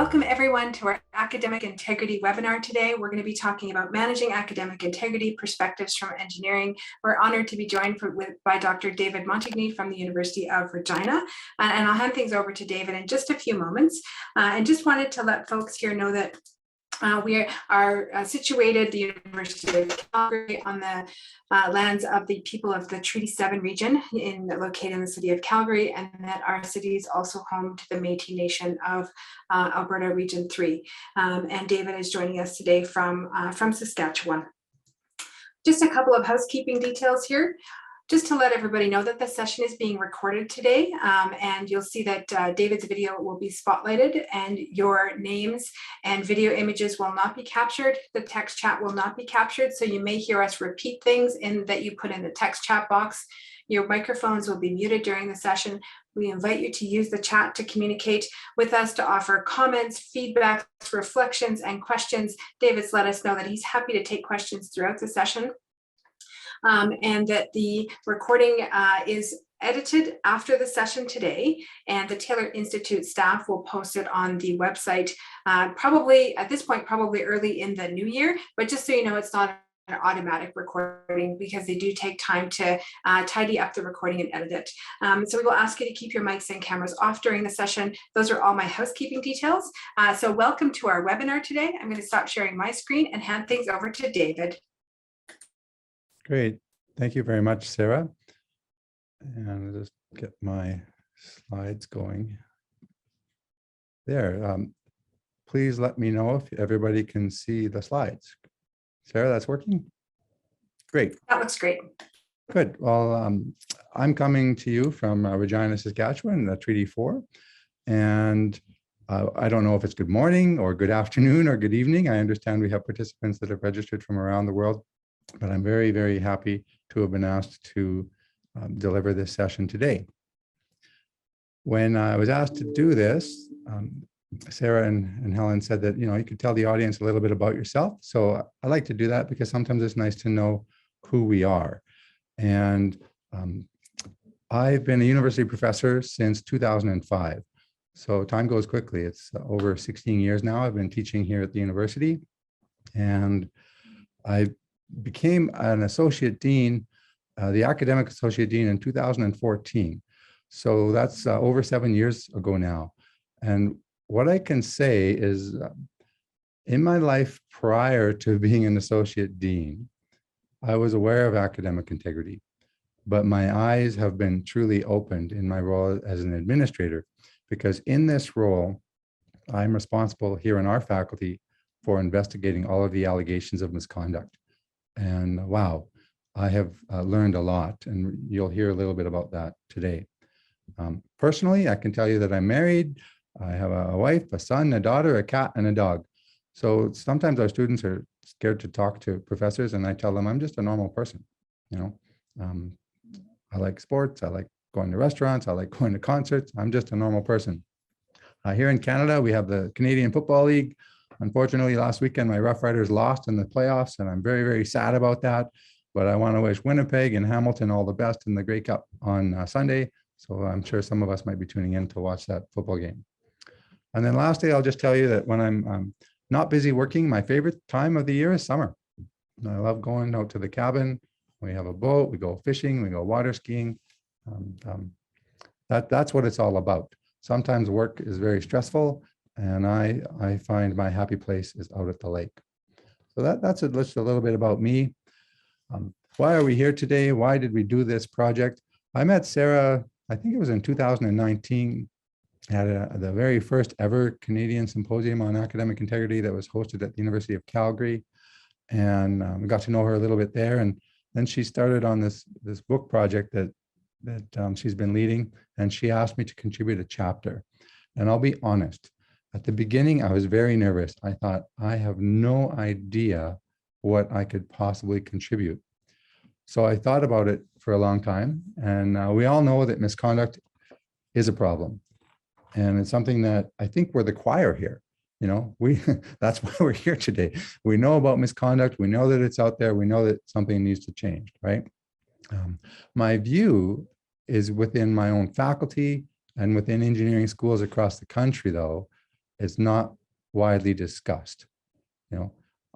Welcome everyone to our Academic Integrity webinar today. We're going to be talking about managing academic integrity, perspectives from engineering. We're honored to be joined by Dr. David Montigny from the University of Regina. And I'll hand things over to David in just a few moments. And just wanted to let folks here know that we are situated at the University of Calgary on the lands of the people of the Treaty 7 region located in the city of Calgary, and that our city is also home to the Métis Nation of Alberta Region 3. And David is joining us today from Saskatchewan. Just a couple of housekeeping details here. Just to let everybody know that the session is being recorded today, and you'll see that David's video will be spotlighted and your names and video images will not be captured. The text chat will not be captured, so you may hear us repeat things that you put in the text chat box. Your microphones will be muted during the session. We invite you to use the chat to communicate with us, to offer comments, feedback, reflections, and questions. David's let us know that he's happy to take questions throughout the session. And that the recording is edited after the session today, and the Taylor Institute staff will post it on the website probably at this point, probably early in the new year, but just so you know, it's not an automatic recording because they do take time to tidy up the recording and edit it. So we will ask you to keep your mics and cameras off during the session. Those are all my housekeeping details. So welcome to our webinar today. I'm going to stop sharing my screen and hand things over to David. Great. Thank you very much, Sarah. And I'll just get my slides going. There. Please let me know if everybody can see the slides. Sarah, that's working? Great. That looks great. Good. Well, I'm coming to you from Regina, Saskatchewan, Treaty 4. And I don't know if it's good morning or good afternoon or good evening. I understand we have participants that have registered from around the world. But I'm very, very happy to have been asked to deliver this session today. When I was asked to do this, Sarah and Helen said that, you could tell the audience a little bit about yourself. So I like to do that because sometimes it's nice to know who we are. And I've been a university professor since 2005. So time goes quickly. It's over 16 years now. I've been teaching here at the university. And I became an associate dean, the academic associate dean in 2014. So that's over 7 years ago now. And what I can say is in my life prior to being an associate dean, I was aware of academic integrity, but my eyes have been truly opened in my role as an administrator, because in this role, I'm responsible here in our faculty for investigating all of the allegations of misconduct. And wow, I have learned a lot, and you'll hear a little bit about that today. Personally, I can tell you that I'm married. I have a wife, a son, a daughter, a cat, and a dog. So sometimes our students are scared to talk to professors, and I tell them I'm just a normal person. I like sports. I like going to restaurants. I like going to concerts. I'm just a normal person. Here in Canada, we have the Canadian Football League. Unfortunately, last weekend, my Rough Riders lost in the playoffs, and I'm very, very sad about that. But I want to wish Winnipeg and Hamilton all the best in the Grey Cup on Sunday. So I'm sure some of us might be tuning in to watch that football game. And then lastly, I'll just tell you that when I'm not busy working, my favorite time of the year is summer. I love going out to the cabin. We have a boat, we go fishing, we go water skiing. That's what it's all about. Sometimes work is very stressful, and I find my happy place is out at the lake. So that's just a little bit about me. Why are we here today? Why did we do this project? I met Sarah, I think it was in 2019, at the very first ever Canadian Symposium on Academic Integrity that was hosted at the University of Calgary. And we got to know her a little bit there. And then she started on this book project that she's been leading, and she asked me to contribute a chapter. And I'll be honest, at the beginning, I was very nervous. I thought, I have no idea what I could possibly contribute. So I thought about it for a long time, and we all know that misconduct is a problem. And it's something that I think we're the choir here. That's why we're here today. We know about misconduct. We know that it's out there. We know that something needs to change, right? My view is within my own faculty and within engineering schools across the country, though, it's not widely discussed.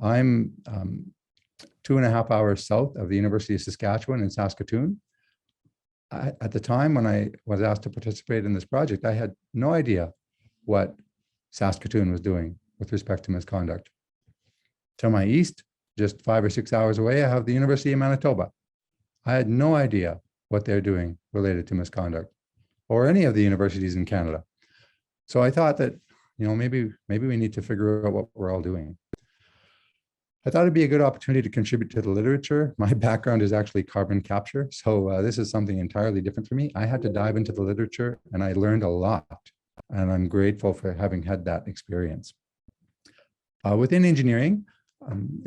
I'm 2.5 hours south of the University of Saskatchewan in Saskatoon. At the time when I was asked to participate in this project, I had no idea what Saskatoon was doing with respect to misconduct. To my east, just 5 or 6 hours away, I have the University of Manitoba. I had no idea what they're doing related to misconduct, or any of the universities in Canada. So I thought that, maybe we need to figure out what we're all doing. I thought it'd be a good opportunity to contribute to the literature. My background is actually carbon capture, so this is something entirely different for me. I had to dive into the literature, and I learned a lot, and I'm grateful for having had that experience. Within engineering,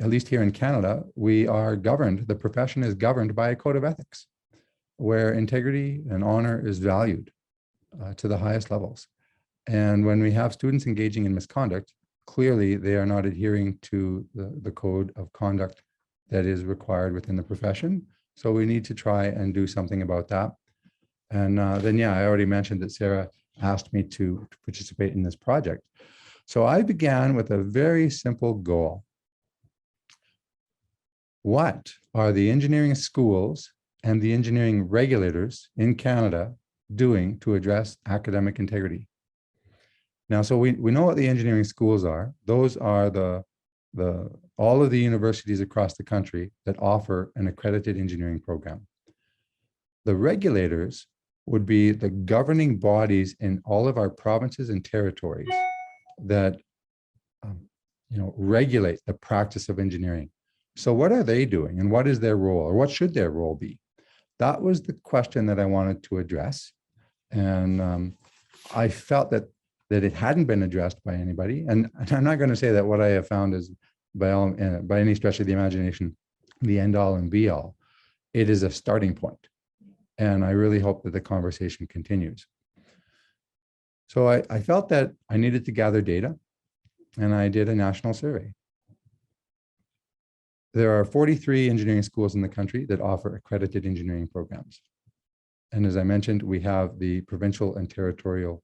at least here in Canada, we are governed, the profession is governed by a code of ethics, where integrity and honor is valued to the highest levels. And when we have students engaging in misconduct, clearly they are not adhering to the code of conduct that is required within the profession. So we need to try and do something about that. And then, I already mentioned that Sarah asked me to participate in this project. So I began with a very simple goal. What are the engineering schools and the engineering regulators in Canada doing to address academic integrity? Now, so we know what the engineering schools are. Those are all of the universities across the country that offer an accredited engineering program. The regulators would be the governing bodies in all of our provinces and territories that regulate the practice of engineering. So what are they doing, and what is their role, or what should their role be? That was the question that I wanted to address. And I felt that it hadn't been addressed by anybody. And I'm not going to say that what I have found is by any stretch of the imagination, the end all and be all. It is a starting point. And I really hope that the conversation continues. So I felt that I needed to gather data, and I did a national survey. There are 43 engineering schools in the country that offer accredited engineering programs. And as I mentioned, we have the provincial and territorial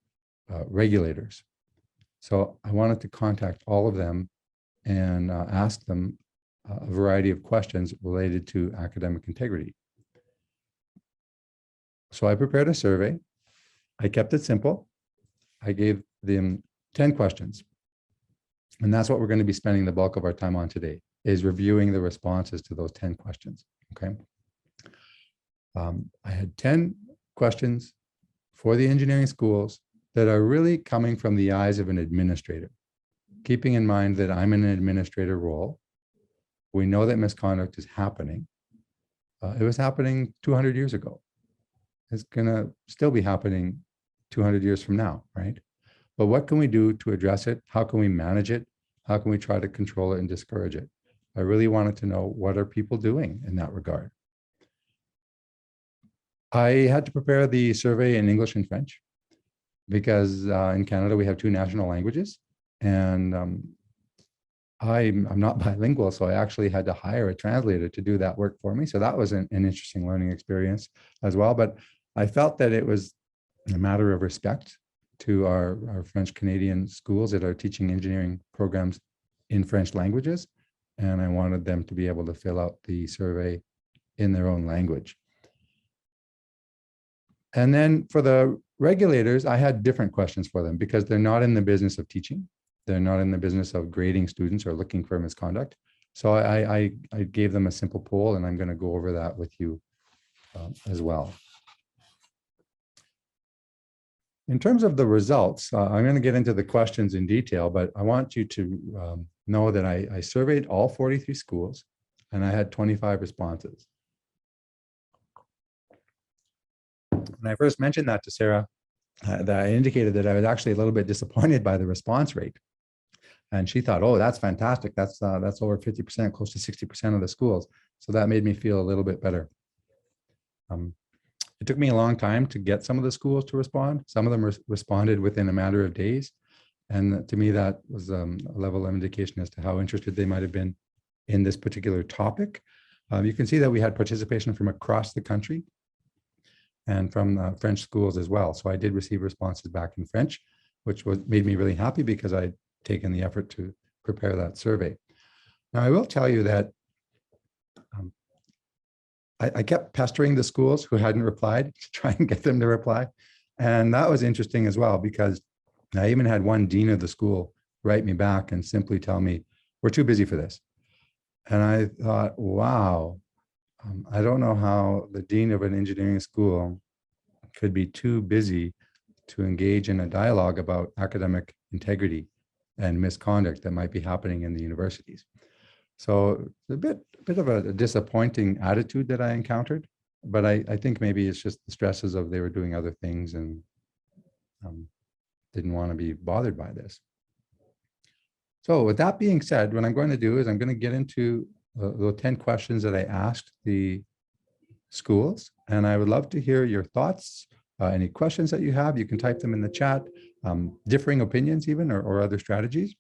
regulators. So I wanted to contact all of them and ask them a variety of questions related to academic integrity. So I prepared a survey. I kept it simple. I gave them 10 questions. And that's what we're going to be spending the bulk of our time on today, is reviewing the responses to those 10 questions, okay? I had 10 questions for the engineering schools that are really coming from the eyes of an administrator, keeping in mind that I'm in an administrator role. We know that misconduct is happening. It was happening 200 years ago. It's going to still be happening 200 years from now, right? But what can we do to address it? How can we manage it? How can we try to control it and discourage it? I really wanted to know, what are people doing in that regard? I had to prepare the survey in English and French because in Canada we have 2 national languages, and I'm not bilingual, so I actually had to hire a translator to do that work for me. So that was an interesting learning experience as well. But I felt that it was a matter of respect to our French Canadian schools that are teaching engineering programs in French languages. And I wanted them to be able to fill out the survey in their own language. And then for the regulators, I had different questions for them because they're not in the business of teaching. They're not in the business of grading students or looking for misconduct. So I gave them a simple poll, and I'm going to go over that with you as well. In terms of the results, I'm going to get into the questions in detail, but I want you to know that I surveyed all 43 schools, and I had 25 responses. When I first mentioned that to Sarah, that I indicated that I was actually a little bit disappointed by the response rate. And she thought, oh, that's fantastic. That's over 50%, close to 60% of the schools. So that made me feel a little bit better. It took me a long time to get some of the schools to respond. Some of them responded within a matter of days. And to me, that was a level of indication as to how interested they might have been in this particular topic. You can see that we had participation from across the country and from French schools as well. So I did receive responses back in French. which made me really happy because I'd taken the effort to prepare that survey. Now, I will tell you that I kept pestering the schools who hadn't replied to try and get them to reply. And that was interesting as well, because I even had one dean of the school write me back and simply tell me, we're too busy for this. And I thought, wow, I don't know how the dean of an engineering school could be too busy to engage in a dialogue about academic integrity and misconduct that might be happening in the universities. So a bit of a disappointing attitude that I encountered, but I think maybe it's just the stresses of they were doing other things and didn't want to be bothered by this. So with that being said, what I'm going to do is I'm going to get into the 10 questions that I asked the schools, and I would love to hear your thoughts. Any questions that you have, you can type them in the chat, differing opinions even, or other strategies.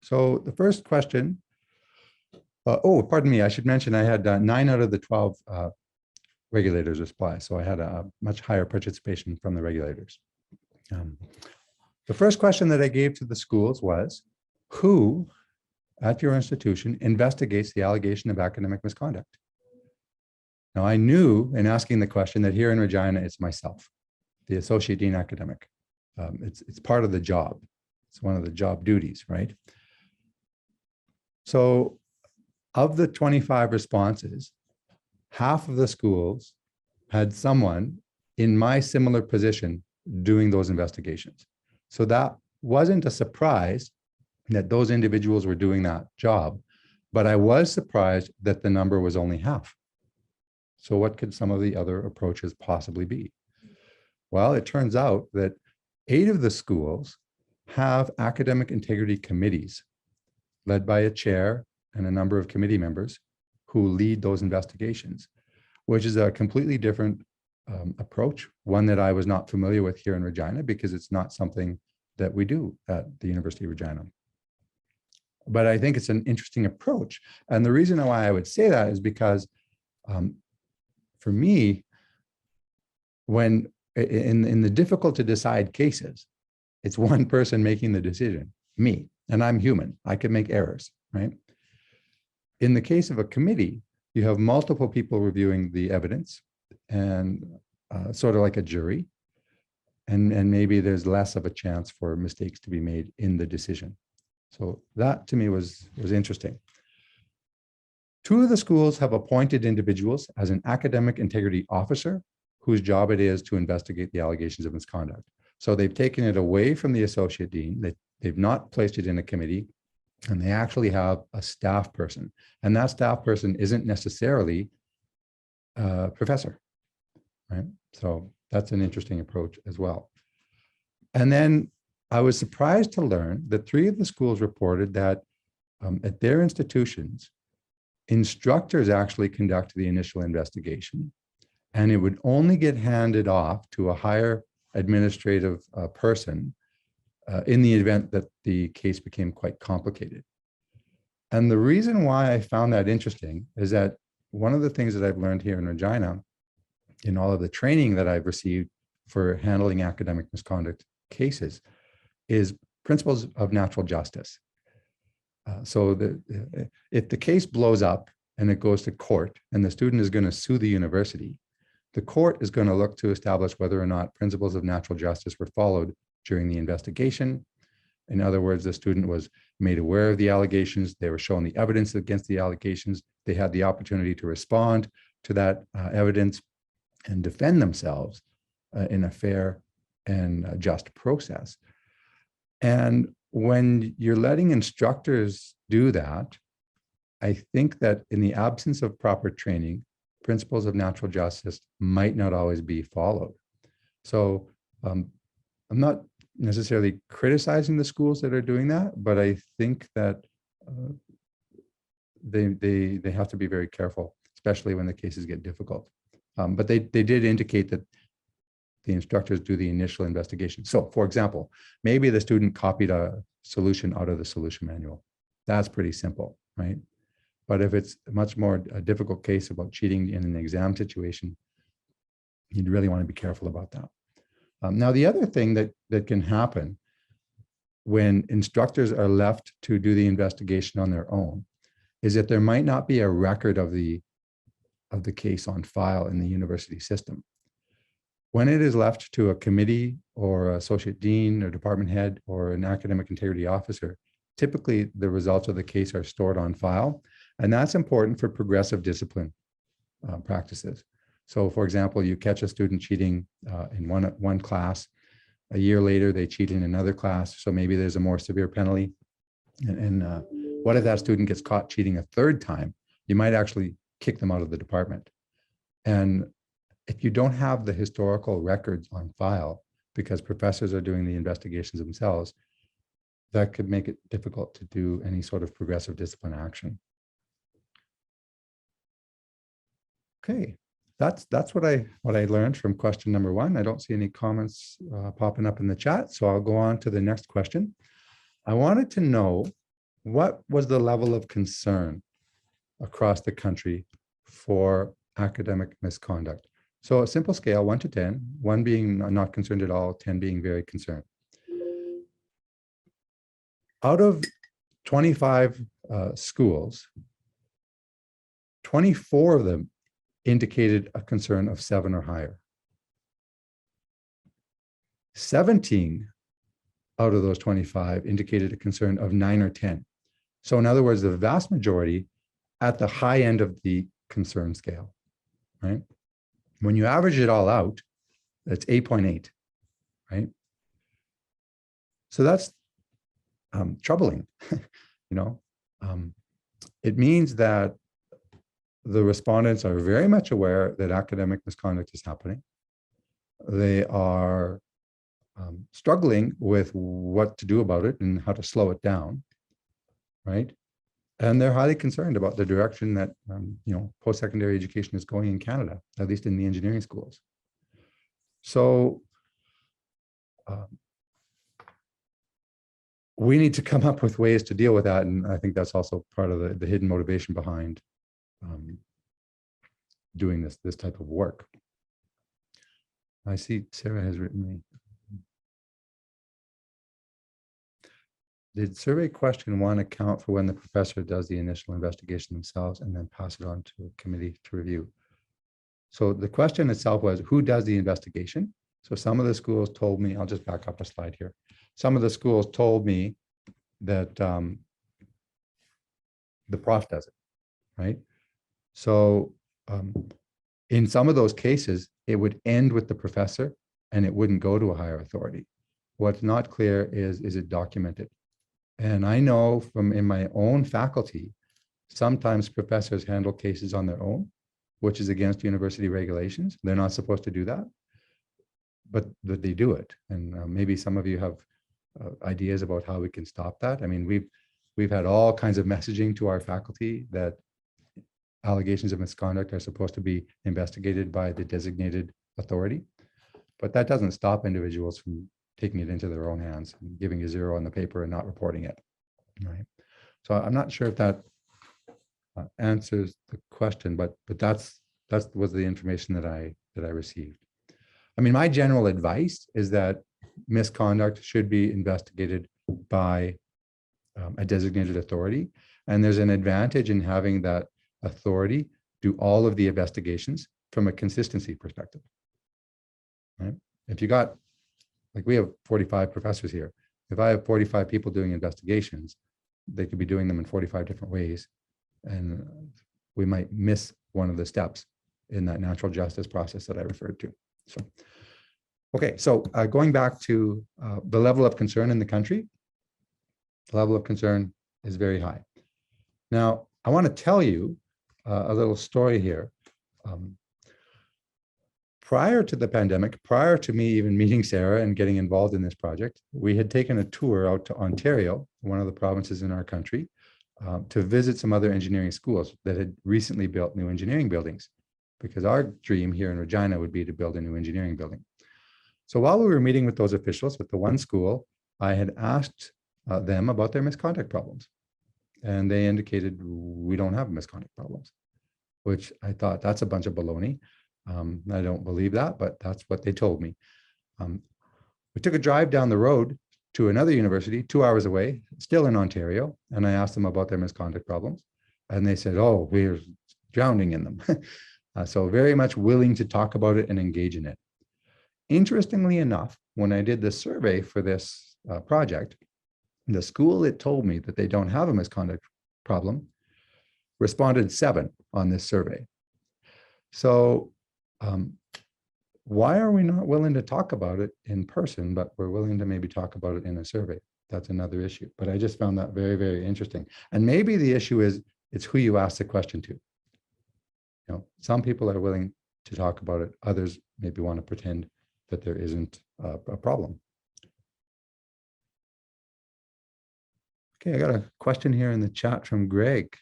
So the first question, oh, pardon me, I should mention I had 9 out of the 12 regulators reply. So I had a much higher participation from the regulators. The first question that I gave to the schools was, who at your institution investigates the allegation of academic misconduct? Now, I knew in asking the question that here in Regina, it's myself, the Associate Dean Academic. It's part of the job. It's one of the job duties, right? So of the 25 responses, half of the schools had someone in my similar position doing those investigations. So that wasn't a surprise that those individuals were doing that job, but I was surprised that the number was only half. So what could some of the other approaches possibly be? Well, it turns out that 8 of the schools have academic integrity committees led by a chair and a number of committee members who lead those investigations, which is a completely different approach, one that I was not familiar with here in Regina because it's not something that we do at the University of Regina. But I think it's an interesting approach. And the reason why I would say that is because for me, when in the difficult to decide cases, it's one person making the decision, me, and I'm human. I could make errors, right? In the case of a committee, you have multiple people reviewing the evidence and sort of like a jury. And maybe there's less of a chance for mistakes to be made in the decision. So that to me was interesting. 2 of the schools have appointed individuals as an academic integrity officer whose job it is to investigate the allegations of misconduct. So they've taken it away from the associate dean. They've not placed it in a committee, and they actually have a staff person. And that staff person isn't necessarily a professor, right? So that's an interesting approach as well. And then I was surprised to learn that 3 of the schools reported that at their institutions, instructors actually conduct the initial investigation, and it would only get handed off to a higher administrative person in the event that the case became quite complicated. And the reason why I found that interesting is that one of the things that I've learned here in Regina, in all of the training that I've received for handling academic misconduct cases, is principles of natural justice. So if the case blows up and it goes to court and the student is going to sue the university, the court is going to look to establish whether or not principles of natural justice were followed during the investigation. In other words, the student was made aware of the allegations, they were shown the evidence against the allegations, they had the opportunity to respond to that evidence and defend themselves in a fair and just process. And when you're letting instructors do that, I think that in the absence of proper training, principles of natural justice might not always be followed. So I'm not necessarily criticizing the schools that are doing that, but I think that they have to be very careful, especially when the cases get difficult. But they did indicate that the instructors do the initial investigation. So for example, maybe the student copied a solution out of the solution manual. That's pretty simple, right? But if it's a much more difficult case about cheating in an exam situation, you'd really want to be careful about that. Now, the other thing that can happen when instructors are left to do the investigation on their own is that there might not be a record of the case on file in the university system. When it is left to a committee or associate dean or department head or an academic integrity officer, typically the results of the case are stored on file, and that's important for progressive discipline practices. So for example, you catch a student cheating in one class, a year later they cheat in another class, so maybe there's a more severe penalty. And what if that student gets caught cheating a third time? You might actually kick them out of the department. And if you don't have the historical records on file, because professors are doing the investigations themselves, that could make it difficult to do any sort of progressive discipline action. Okay, that's what I learned from question number 1. I don't see any comments popping up in the chat, so I'll go on to the next question. I wanted to know, what was the level of concern across the country for academic misconduct? So a simple scale, 1 to 10, 1 being not concerned at all, 10 being very concerned. Out of 25 schools, 24 of them indicated a concern of 7 or higher. 17 out of those 25 indicated a concern of 9 or 10. So in other words, the vast majority at the high end of the concern scale, right? When you average it all out, that's 8.8, right? So that's troubling, It means that the respondents are very much aware that academic misconduct is happening. They are struggling with what to do about it and how to slow it down, right? And they're highly concerned about the direction that post-secondary education is going in Canada, at least in the engineering schools. So we need to come up with ways to deal with that, and I think that's also part of the hidden motivation behind doing this type of work. I see Sarah has written me. Did survey question 1 account for when the professor does the initial investigation themselves and then pass it on to a committee to review? So the question itself was, who does the investigation? So some of the schools told me, I'll just back up a slide here. Some of the schools told me that the prof does it, right? So in some of those cases, it would end with the professor and it wouldn't go to a higher authority. What's not clear is it documented? And I know from in my own faculty, sometimes professors handle cases on their own, which is against university regulations. They're not supposed to do that, but they do it. And maybe some of you have ideas about how we can stop that. I mean, we've had all kinds of messaging to our faculty that allegations of misconduct are supposed to be investigated by the designated authority, but that doesn't stop individuals from taking it into their own hands and giving a 0 on the paper and not reporting it, right? So I'm not sure if that answers the question, but that was the information that I received. I mean, my general advice is that misconduct should be investigated by a designated authority, and there's an advantage in having that authority do all of the investigations from a consistency perspective, right? If you got, like we have 45 professors here. If I have 45 people doing investigations, they could be doing them in 45 different ways, and we might miss one of the steps in that natural justice process that I referred to. So, okay, so going back to the level of concern in the country, the level of concern is very high. Now, I want to tell you a little story here. Prior to the pandemic, prior to me even meeting Sarah and getting involved in this project, we had taken a tour out to Ontario, one of the provinces in our country, to visit some other engineering schools that had recently built new engineering buildings, because our dream here in Regina would be to build a new engineering building. So while we were meeting with those officials with the one school, I had asked them about their misconduct problems. And they indicated, we don't have misconduct problems, which I thought, that's a bunch of baloney. I don't believe that, but that's what they told me. We took a drive down the road to another university 2 hours away, still in Ontario, and I asked them about their misconduct problems. And they said, oh, we're drowning in them. So very much willing to talk about it and engage in it. Interestingly enough, when I did the survey for this project, the school that told me that they don't have a misconduct problem responded 7 on this survey. So why are we not willing to talk about it in person, but we're willing to maybe talk about it in a survey? That's another issue. But I just found that very, very interesting. And maybe the issue is it's who you ask the question to. You know, some people are willing to talk about it. Others maybe want to pretend that there isn't a problem. Okay, I got a question here in the chat from Greg.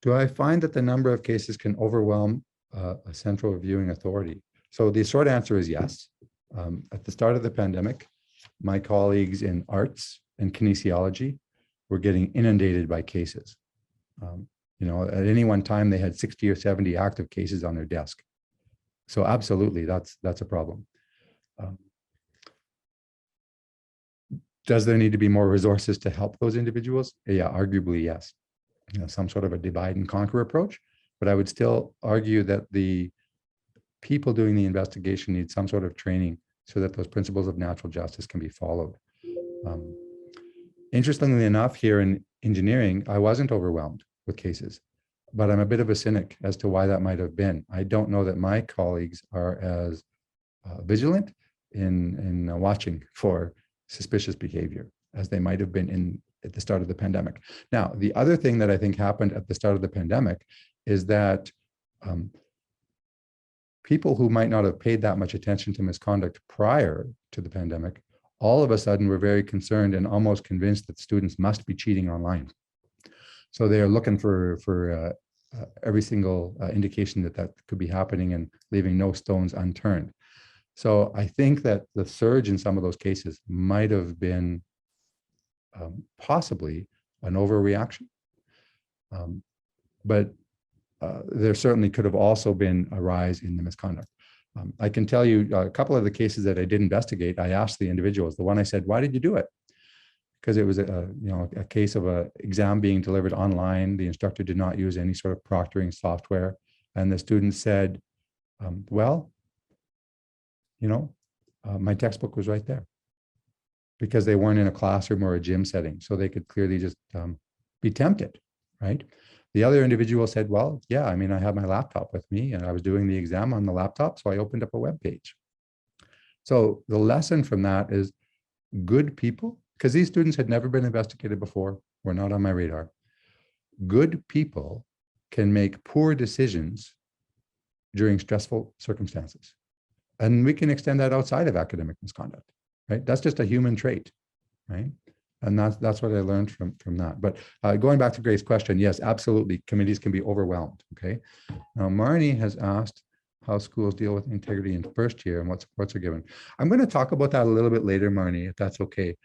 Do I find that the number of cases can overwhelm a central reviewing authority? So the short answer is yes. At the start of the pandemic, my colleagues in arts and kinesiology were getting inundated by cases. You know, at any one time, they had 60 or 70 active cases on their desk. So absolutely, that's a problem. Does there need to be more resources to help those individuals? Yeah, arguably, yes. You know, some sort of a divide and conquer approach. But I would still argue that the people doing the investigation need some sort of training so that those principles of natural justice can be followed. Interestingly enough, here in engineering, I wasn't overwhelmed with cases, but I'm a bit of a cynic as to why that might have been. I don't know that my colleagues are as vigilant in watching for suspicious behavior as they might have been at the start of the pandemic. Now, the other thing that I think happened at the start of the pandemic is that people who might not have paid that much attention to misconduct prior to the pandemic, all of a sudden were very concerned and almost convinced that students must be cheating online. So they are looking for every single indication that that could be happening and leaving no stones unturned. So I think that the surge in some of those cases might have been possibly an overreaction. But there certainly could have also been a rise in the misconduct. I can tell you a couple of the cases that I did investigate, I asked the individuals. The one I said, why did you do it? Because it was a case of an exam being delivered online. The instructor did not use any sort of proctoring software. And the student said, well, you know, my textbook was right there, because they weren't in a classroom or a gym setting. So they could clearly just be tempted, right? The other individual said, well, yeah, I mean, I have my laptop with me and I was doing the exam on the laptop. So I opened up a web page. So the lesson from that is good people, because these students had never been investigated before, were not on my radar. Good people can make poor decisions during stressful circumstances. And we can extend that outside of academic misconduct, right? That's just a human trait, right? And that's what I learned from that. But going back to Grace's question, yes, absolutely, committees can be overwhelmed, okay? Now, Marnie has asked how schools deal with integrity in first year and what supports are given. I'm going to talk about that a little bit later, Marnie, if that's okay,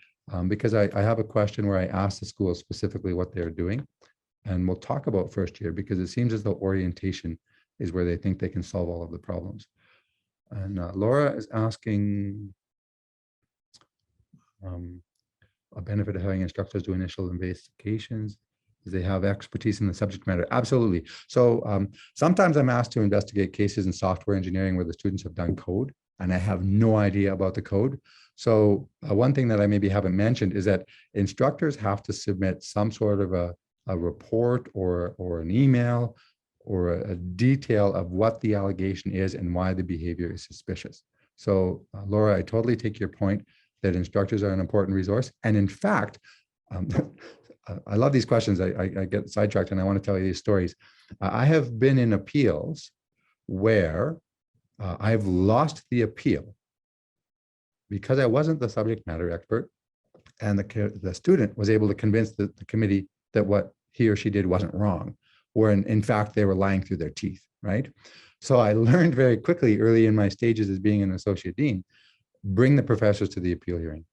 because I have a question where I ask the schools specifically what they're doing, and we'll talk about first year because it seems as though orientation is where they think they can solve all of the problems. And Laura is asking a benefit of having instructors do initial investigations. They have expertise in the subject matter. Absolutely. So sometimes I'm asked to investigate cases in software engineering where the students have done code and I have no idea about the code. So one thing that I maybe haven't mentioned is that instructors have to submit some sort of a report or an email or a detail of what the allegation is and why the behavior is suspicious. So Laura, I totally take your point that instructors are an important resource. And in fact, I love these questions. I get sidetracked and I want to tell you these stories. I have been in appeals where I've lost the appeal because I wasn't the subject matter expert and the student was able to convince the committee that what he or she did wasn't wrong, or in fact, they were lying through their teeth, right? So I learned very quickly early in my stages as being an associate dean, bring the professors to the appeal hearing,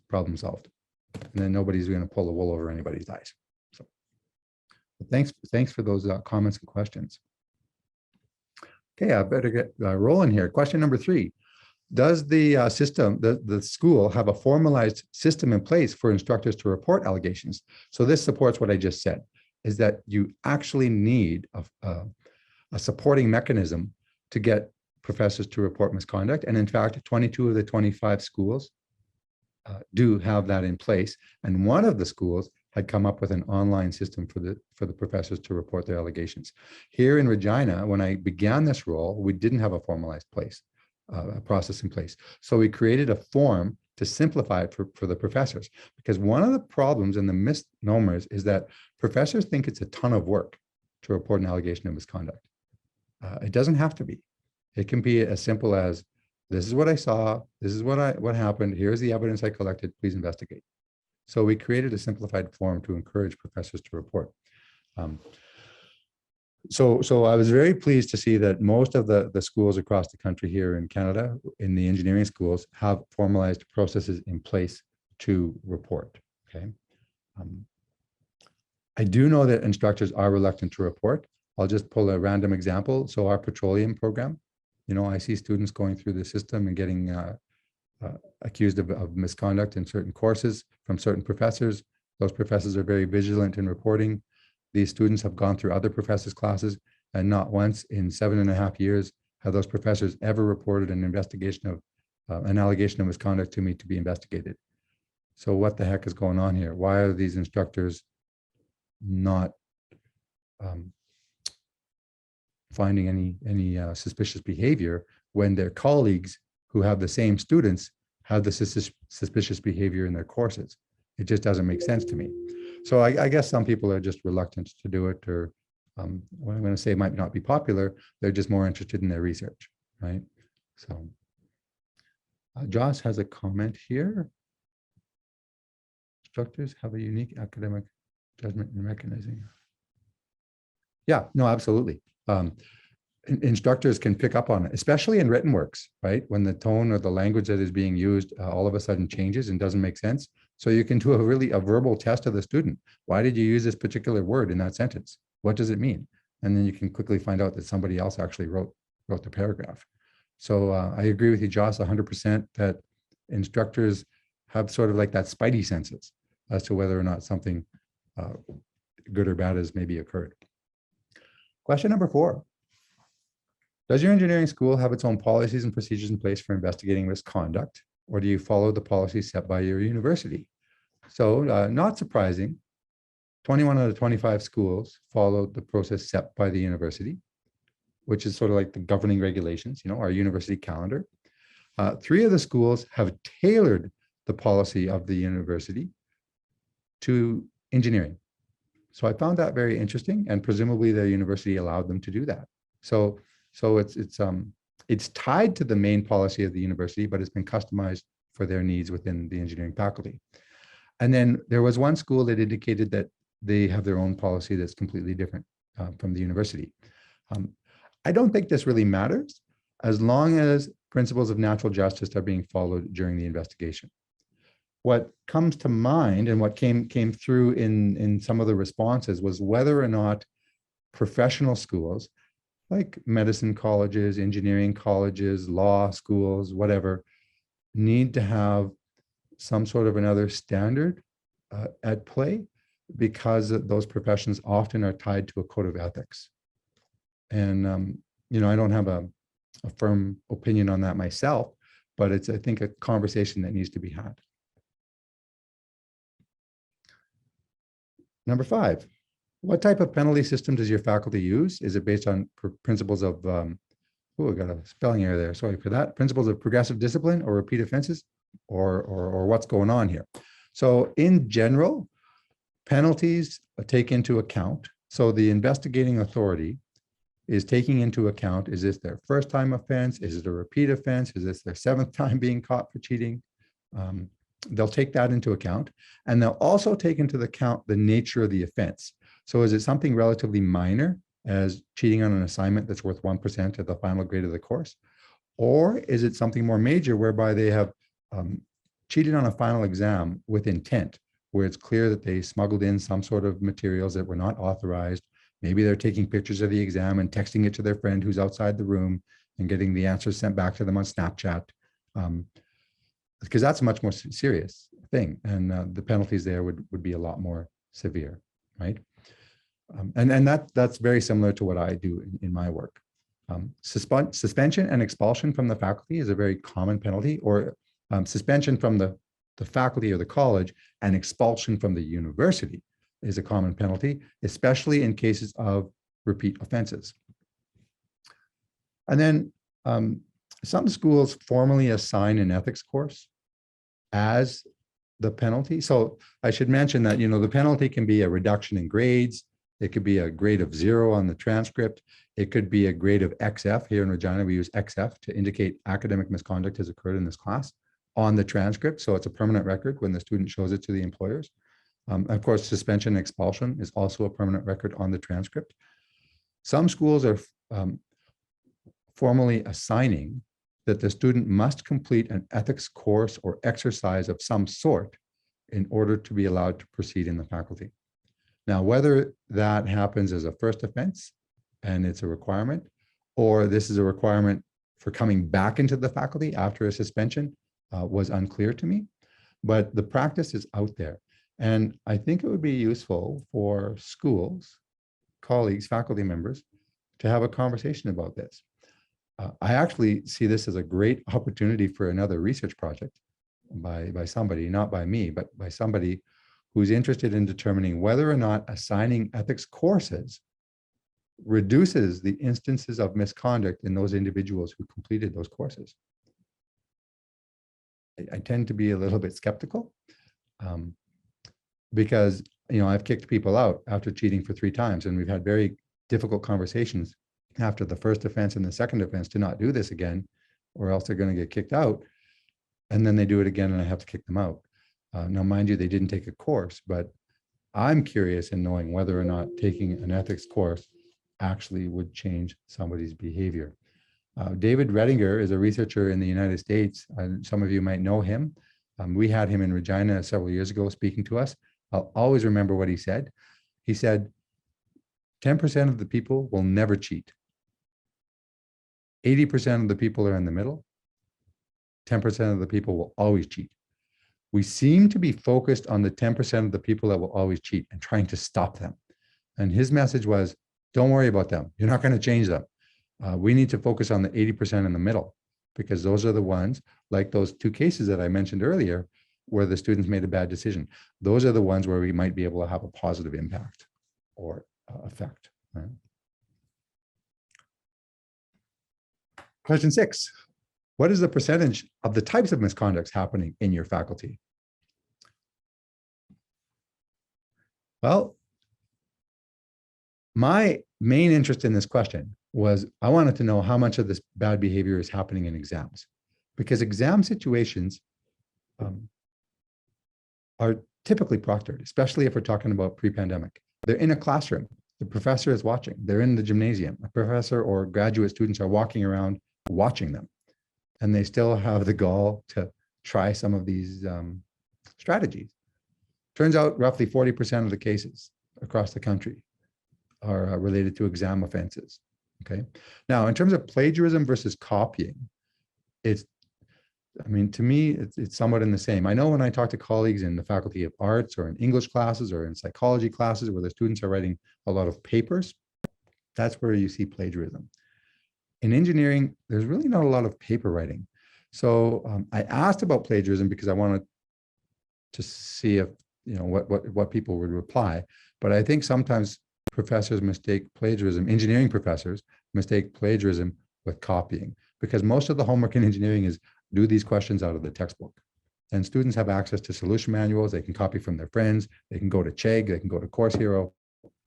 problem solved. And then nobody's going to pull the wool over anybody's eyes. So thanks for those comments and questions. Okay, I better get rolling here. Question number 3. does the system, the school have a formalized system in place for instructors to report allegations? So this supports what I just said, is that you actually need a supporting mechanism to get professors to report misconduct. And in fact, 22 of the 25 schools do have that in place. And one of the schools had come up with an online system for the professors to report their allegations. Here in Regina, when I began this role, we didn't have a formalized process in place. So we created a form to simplify it for the professors, because one of the problems and the misnomers is that professors think it's a ton of work to report an allegation of misconduct. It doesn't have to be. It can be as simple as, this is what I saw, this is what happened, here's the evidence I collected, please investigate. So we created a simplified form to encourage professors to report. So I was very pleased to see that most of the schools across the country here in Canada, in the engineering schools, have formalized processes in place to report, okay? I do know that instructors are reluctant to report. I'll just pull a random example. So our petroleum program, I see students going through the system and getting accused of misconduct in certain courses from certain professors. Those professors are very vigilant in reporting. These students have gone through other professors' classes, and not once in 7.5 years have those professors ever reported an investigation of an allegation of misconduct to me to be investigated. So what the heck is going on here? Why are these instructors not finding any suspicious behavior when their colleagues who have the same students have the suspicious behavior in their courses? It just doesn't make sense to me. So I guess some people are just reluctant to do it, or what I'm going to say might not be popular. They're just more interested in their research, right? So Joss has a comment here. Instructors have a unique academic judgment and recognizing. Yeah, no, absolutely. Instructors can pick up on it, especially in written works, right? When the tone or the language that is being used all of a sudden changes and doesn't make sense. So you can do a verbal test of the student. Why did you use this particular word in that sentence? What does it mean? And then you can quickly find out that somebody else actually wrote the paragraph. So I agree with you, Joss, 100% that instructors have sort of like that spidey senses as to whether or not something good or bad has maybe occurred. Question number 4. Does your engineering school have its own policies and procedures in place for investigating misconduct, or do you follow the policies set by your university? So not surprising, 21 out of 25 schools followed the process set by the university, which is sort of like the governing regulations, our university calendar. 3 of the schools have tailored the policy of the university to engineering. So I found that very interesting, and presumably the university allowed them to do that. So it's tied to the main policy of the university, but it's been customized for their needs within the engineering faculty. And then there was one school that indicated that they have their own policy that's completely different from the university. I don't think this really matters as long as principles of natural justice are being followed during the investigation. What comes to mind and what came through in some of the responses was whether or not professional schools like medicine colleges, engineering colleges, law schools, whatever, need to have some sort of another standard at play, because those professions often are tied to a code of ethics. And, I don't have a firm opinion on that myself, but it's, I think, a conversation that needs to be had. Number 5. What type of penalty system does your faculty use? Is it based on principles of, I got a spelling error there, sorry for that. Principles of progressive discipline or repeat offenses, or what's going on here? So in general, penalties take into account. So the investigating authority is taking into account, is this their first time offense? Is it a repeat offense? Is this their 7th time being caught for cheating? They'll take that into account. And they'll also take into account the nature of the offense. So is it something relatively minor, as cheating on an assignment that's worth 1% of the final grade of the course? Or is it something more major, whereby they have cheated on a final exam with intent, where it's clear that they smuggled in some sort of materials that were not authorized? Maybe they're taking pictures of the exam and texting it to their friend who's outside the room and getting the answers sent back to them on Snapchat. because that's a much more serious thing, and the penalties there would be a lot more severe, right? And that's very similar to what I do in my work. Suspension and expulsion from the faculty is a very common penalty, or suspension from the faculty or the college and expulsion from the university is a common penalty, especially in cases of repeat offenses. And then some schools formally assign an ethics course as the penalty. So I should mention that, the penalty can be a reduction in grades. It could be a grade of 0 on the transcript. It could be a grade of XF. Here in Regina, we use XF to indicate academic misconduct has occurred in this class on the transcript. So it's a permanent record when the student shows it to the employers. Of course, suspension and expulsion is also a permanent record on the transcript. Some schools are formally assigning that the student must complete an ethics course or exercise of some sort in order to be allowed to proceed in the faculty. Now, whether that happens as a first offense and it's a requirement, or this is a requirement for coming back into the faculty after a suspension was unclear to me, but the practice is out there. And I think it would be useful for schools, colleagues, faculty members to have a conversation about this. I actually see this as a great opportunity for another research project by somebody, not by me, but by somebody who's interested in determining whether or not assigning ethics courses reduces the instances of misconduct in those individuals who completed those courses. I tend to be a little bit skeptical because, I've kicked people out after cheating for 3 times, and we've had very difficult conversations after the first offense and the second offense to not do this again, or else they're going to get kicked out. And then they do it again and I have to kick them out. Now, mind you, they didn't take a course, but I'm curious in knowing whether or not taking an ethics course actually would change somebody's behavior. David Redinger is a researcher in the United States. Some of you might know him. We had him in Regina several years ago speaking to us. I'll always remember what he said. He said, 10% of the people will never cheat. 80% of the people are in the middle. 10% of the people will always cheat. We seem to be focused on the 10% of the people that will always cheat and trying to stop them. And his message was, don't worry about them. You're not going to change them. We need to focus on the 80% in the middle, because those are the ones, like those 2 cases that I mentioned earlier, where the students made a bad decision. Those are the ones where we might be able to have a positive impact or effect. Right? Question 6. What is the percentage of the types of misconducts happening in your faculty? Well, my main interest in this question was I wanted to know how much of this bad behavior is happening in exams, because exam situations are typically proctored, especially if we're talking about pre-pandemic. They're in a classroom. The professor is watching. They're in the gymnasium. A professor or graduate students are walking around watching them. And they still have the gall to try some of these strategies. Turns out roughly 40% of the cases across the country are related to exam offenses. Okay. Now, in terms of plagiarism versus copying, to me, it's somewhat in the same. I know when I talk to colleagues in the Faculty of Arts or in English classes or in psychology classes where the students are writing a lot of papers, that's where you see plagiarism. In engineering, there's really not a lot of paper writing. So I asked about plagiarism because I wanted to see if, what people would reply. But I think sometimes professors mistake plagiarism, engineering professors mistake plagiarism with copying, because most of the homework in engineering is do these questions out of the textbook. And students have access to solution manuals. They can copy from their friends. They can go to Chegg, they can go to Course Hero,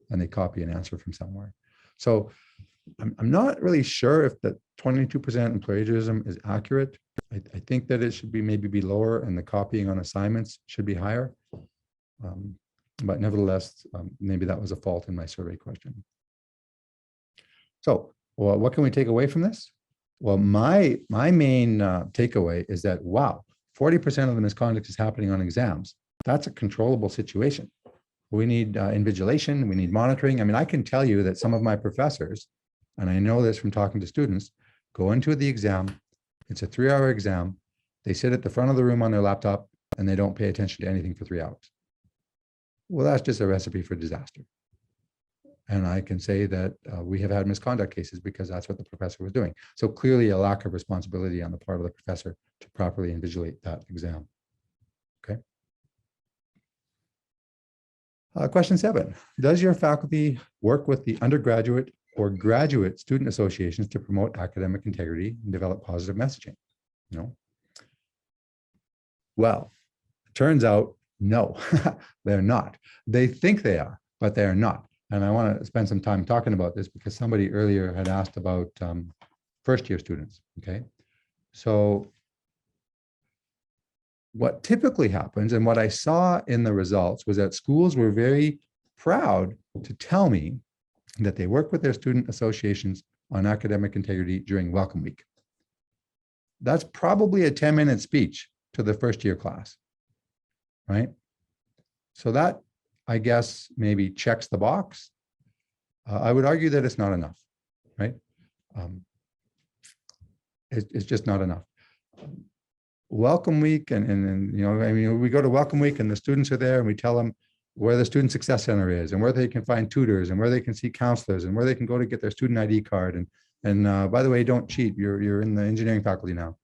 and they copy an answer from somewhere. So I'm not really sure if the 22% in plagiarism is accurate. I think that it should be maybe be lower, and the copying on assignments should be higher. But nevertheless, maybe that was a fault in my survey question. So what can we take away from this? Well, my main takeaway is that, wow, 40% of the misconduct is happening on exams. That's a controllable situation. We need invigilation, we need monitoring. I mean, I can tell you that some of my professors, and I know this from talking to students, go into the exam, it's a 3-hour exam, They sit at the front of the room on their laptop and they don't pay attention to anything for 3 hours. Well, that's just a recipe for disaster. And I can say that we have had misconduct cases because that's what the professor was doing. So clearly a lack of responsibility on the part of the professor to properly invigilate that exam. Okay. Question 7, does your faculty work with the undergraduate or graduate student associations to promote academic integrity and develop positive messaging? No. Well, it turns out, no, they're not. They think they are, but they are not. And I want to spend some time talking about this because somebody earlier had asked about first-year students, okay? So what typically happens, and what I saw in the results, was that schools were very proud to tell me that they work with their student associations on academic integrity during Welcome Week. That's probably a 10-minute speech to the first-year class, right? So that, I guess, maybe checks the box. I would argue that it's not enough, right? It's just not enough. Welcome Week, and you know, I mean, we go to Welcome Week and the students are there and we tell them where the Student Success Center is and where they can find tutors and where they can see counselors and where they can go to get their student ID card. And by the way, don't cheat. You're in the engineering faculty now.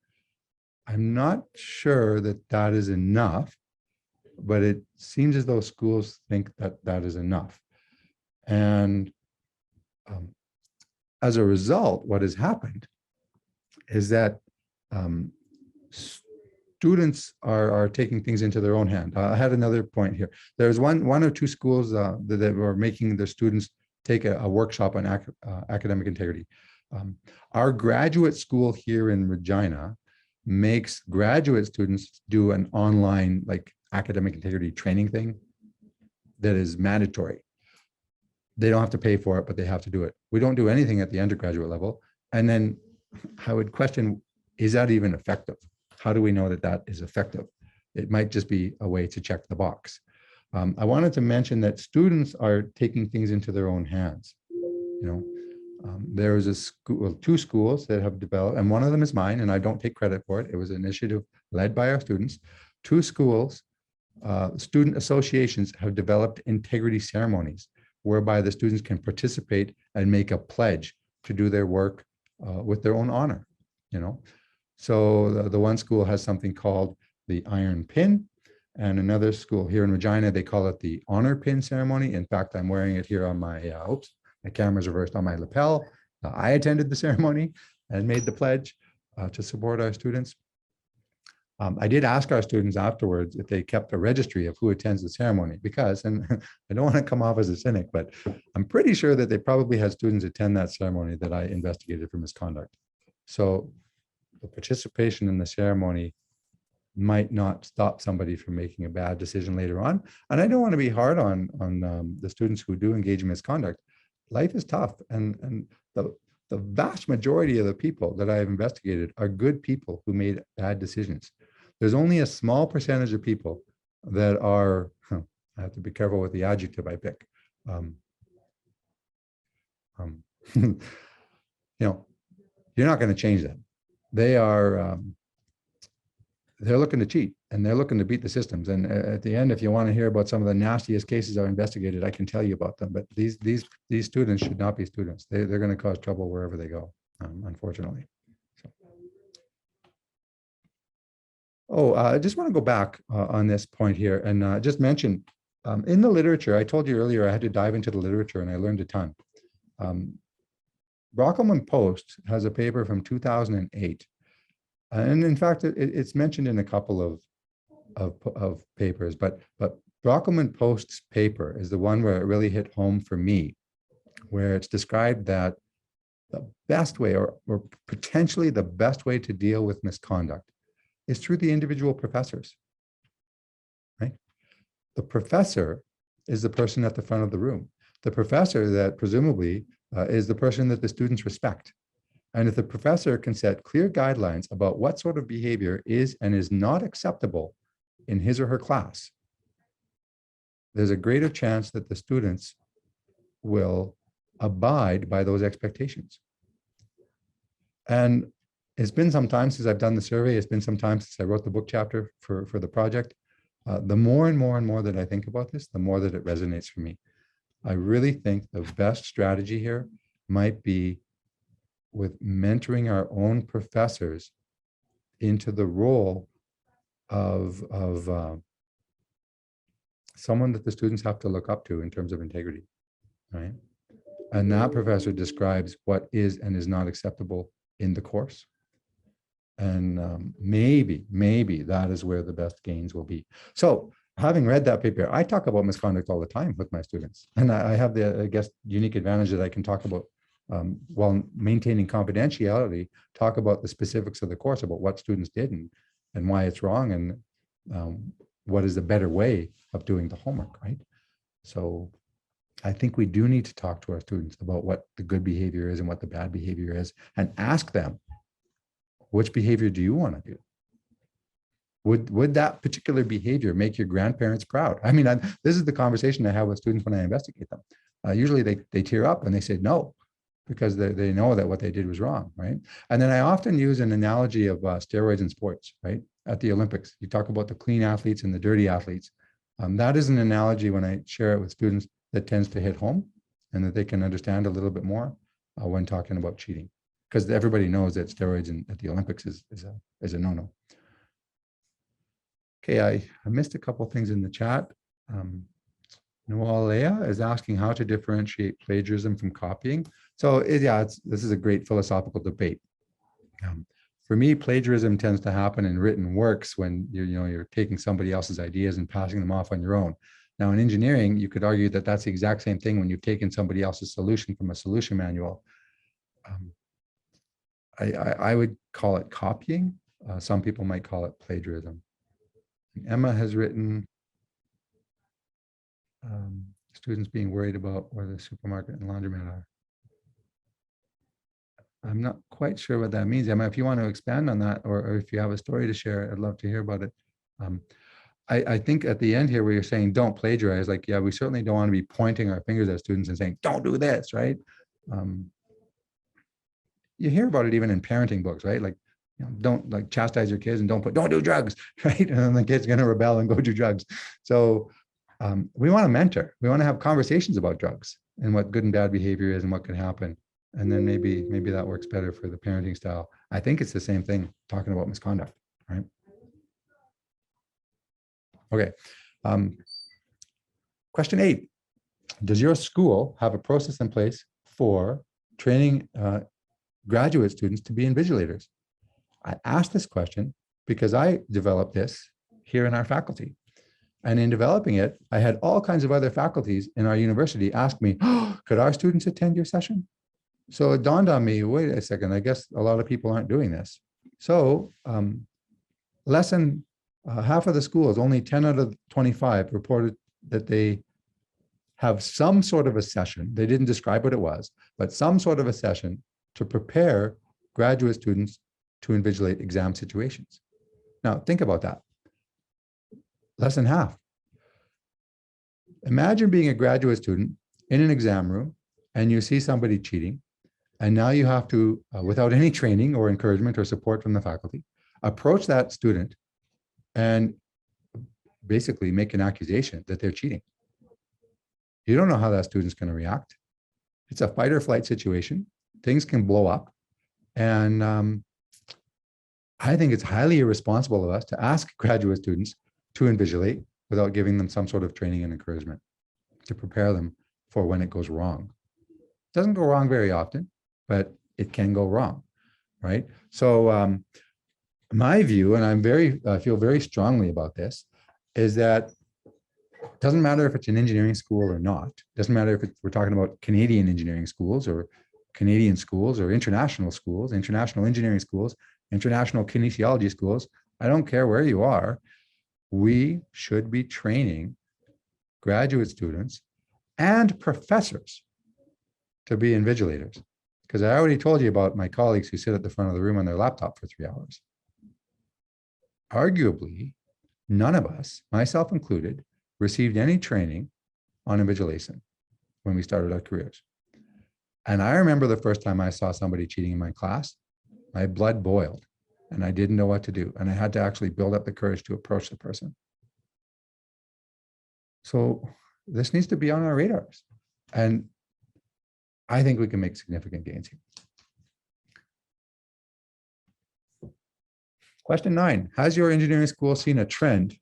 I'm not sure that that is enough, but it seems as though schools think that that is enough. And as a result, what has happened is that students are taking things into their own hand. I had another point here. There's one or two schools that were making their students take a workshop on academic integrity. Our graduate school here in Regina makes graduate students do an online like academic integrity training thing that is mandatory. They don't have to pay for it, but they have to do it. We don't do anything at the undergraduate level. And then I would question, is that even effective? How do we know that that is effective? It might just be a way to check the box. I wanted to mention that students are taking things into their own hands. You know, there is a school, well, 2 schools that have developed, and one of them is mine, and I don't take credit for it. It was an initiative led by our students. 2 schools, student associations have developed integrity ceremonies whereby the students can participate and make a pledge to do their work with their own honor, you know. So the one school has something called the Iron Pin, and another school here in Regina, they call it the Honor Pin ceremony. In fact, I'm wearing it here on my, oops, my camera's reversed on my lapel. I attended the ceremony and made the pledge to support our students. I did ask our students afterwards if they kept a registry of who attends the ceremony because, and I don't want to come off as a cynic, but I'm pretty sure that they probably had students attend that ceremony that I investigated for misconduct. So the participation in the ceremony might not stop somebody from making a bad decision later on. And I don't want to be hard on the students who do engage in misconduct. Life is tough, and the vast majority of the people that I have investigated are good people who made bad decisions. There's only a small percentage of people that are, I have to be careful with the adjective I pick. You know, you're not going to change them. They are, they're looking to cheat and they're looking to beat the systems. And at the end, if you want to hear about some of the nastiest cases I've investigated, I can tell you about them. But these students should not be students. They're going to cause trouble wherever they go, unfortunately. So. I just want to go back on this point here and just mention in the literature, I told you earlier, I had to dive into the literature and I learned a ton. Brockelman Post has a paper from 2008. And in fact, it's mentioned in a couple of papers, but Brockelman Post's paper is the one where it really hit home for me, where it's described that the best way or potentially the best way to deal with misconduct is through the individual professors, right? The professor is the person at the front of the room. The professor that presumably is the person that the students respect. And if the professor can set clear guidelines about what sort of behavior is and is not acceptable in his or her class, there's a greater chance that the students will abide by those expectations. And it's been some time since I've done the survey. It's been some time since I wrote the book chapter for the project. The more and more and more that I think about this, the more that it resonates for me. I really think the best strategy here might be with mentoring our own professors into the role of someone that the students have to look up to in terms of integrity, right? And that professor describes what is and is not acceptable in the course. And maybe that is where the best gains will be. So having read that paper, I talk about misconduct all the time with my students. And I have the, I guess, unique advantage that I can talk about while maintaining confidentiality, talk about the specifics of the course, about what students did and why it's wrong, and what is the better way of doing the homework, right? So I think we do need to talk to our students about what the good behavior is and what the bad behavior is, and ask them, which behavior do you want to do? Would that particular behavior make your grandparents proud? I mean, this is the conversation I have with students when I investigate them. Usually they tear up and they say no, because they know that what they did was wrong, right? And then I often use an analogy of steroids in sports, right? At the Olympics, you talk about the clean athletes and the dirty athletes. That is an analogy when I share it with students that tends to hit home, and that they can understand a little bit more when talking about cheating, because everybody knows that steroids at the Olympics is a no-no. Okay, I missed a couple of things in the chat. Noel Leah is asking how to differentiate plagiarism from copying. So yeah, this is a great philosophical debate. For me, plagiarism tends to happen in written works when you're taking somebody else's ideas and passing them off on your own. Now in engineering, you could argue that that's the exact same thing when you've taken somebody else's solution from a solution manual. I would call it copying. Some people might call it plagiarism. Emma has written, students being worried about where the supermarket and laundromat are. I'm not quite sure what that means, Emma. If you want to expand on that, or if you have a story to share, I'd love to hear about it. I think at the end here where you're saying don't plagiarize, like, yeah, we certainly don't want to be pointing our fingers at students and saying, don't do this, right? You hear about it even in parenting books, right? Like, don't like chastise your kids and don't do drugs, right? And then the kid's going to rebel and go do drugs. So we want to mentor. We want to have conversations about drugs and what good and bad behavior is and what can happen. And then maybe that works better for the parenting style. I think it's the same thing talking about misconduct, right? Okay. Question 8. Does your school have a process in place for training graduate students to be invigilators? I asked this question because I developed this here in our faculty. And in developing it, I had all kinds of other faculties in our university ask me, oh, could our students attend your session? So it dawned on me, wait a second, I guess a lot of people aren't doing this. So less than half of the schools, only 10 out of 25 reported that they have some sort of a session. They didn't describe what it was, but some sort of a session to prepare graduate students to invigilate exam situations. Now, think about that. Less than half. Imagine being a graduate student in an exam room and you see somebody cheating, and now you have to, without any training or encouragement or support from the faculty, approach that student and basically make an accusation that they're cheating. You don't know how that student's going to react. It's a fight or flight situation. Things can blow up. And I think it's highly irresponsible of us to ask graduate students to invigilate without giving them some sort of training and encouragement to prepare them for when it goes wrong. It doesn't go wrong very often, but it can go wrong, right? So my view, and I feel very strongly about this, is that it doesn't matter if it's an engineering school or not. It doesn't matter if we're talking about Canadian engineering schools or Canadian schools or international schools, international engineering schools, international kinesiology schools. I don't care where you are. We should be training graduate students and professors to be invigilators. Because I already told you about my colleagues who sit at the front of the room on their laptop for 3 hours. Arguably, none of us, myself included, received any training on invigilation when we started our careers. And I remember the first time I saw somebody cheating in my class, My blood boiled and I didn't know what to do. And I had to actually build up the courage to approach the person. So this needs to be on our radars. And I think we can make significant gains here. Question 9, has your engineering school seen a trend,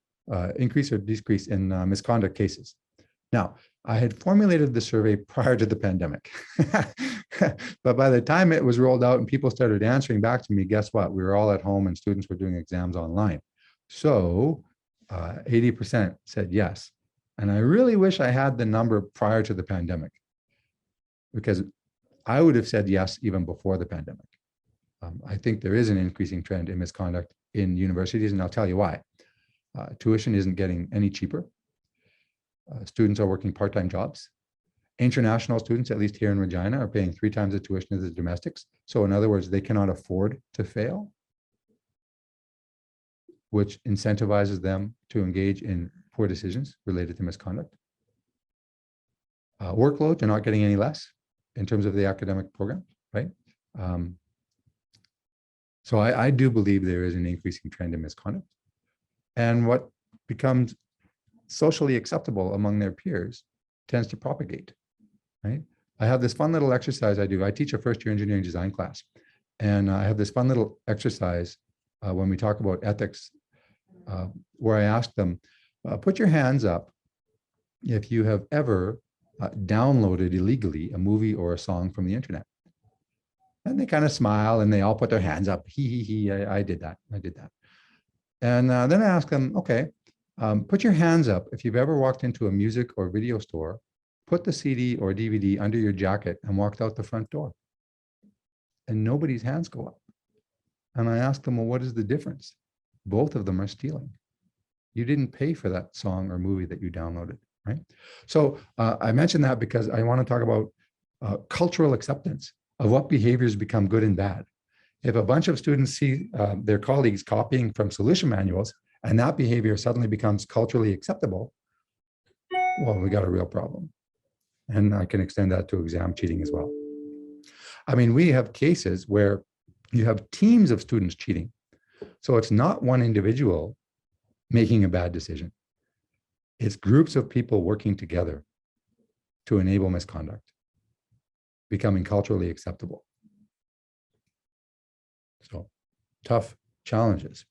increase or decrease in misconduct cases? Now, I had formulated the survey prior to the pandemic, but by the time it was rolled out and people started answering back to me, guess what? We were all at home and students were doing exams online. So 80% said yes. And I really wish I had the number prior to the pandemic, because I would have said yes even before the pandemic. I think there is an increasing trend in misconduct in universities, and I'll tell you why. Tuition isn't getting any cheaper. Students are working part-time jobs. International students, at least here in Regina, are paying 3 times the tuition as the domestics. So in other words, they cannot afford to fail, which incentivizes them to engage in poor decisions related to misconduct. Workloads are not getting any less in terms of the academic program, right? So I do believe there is an increasing trend in misconduct. And what becomes socially acceptable among their peers tends to propagate, right? I have this fun little exercise I do. I teach a first-year engineering design class. And I have this fun little exercise when we talk about ethics, where I ask them, put your hands up if you have ever downloaded illegally a movie or a song from the internet. And they kind of smile and they all put their hands up. I did that. I did that. And then I ask them, okay, put your hands up if you've ever walked into a music or video store, put the CD or DVD under your jacket and walked out the front door. And nobody's hands go up. And I ask them, well, what is the difference? Both of them are stealing. You didn't pay for that song or movie that you downloaded, right? So I mentioned that because I want to talk about cultural acceptance of what behaviors become good and bad. If a bunch of students see their colleagues copying from solution manuals and that behavior suddenly becomes culturally acceptable, well, we got a real problem. And I can extend that to exam cheating as well. I mean, we have cases where you have teams of students cheating. So it's not one individual making a bad decision. It's groups of people working together to enable misconduct, becoming culturally acceptable. So tough challenges.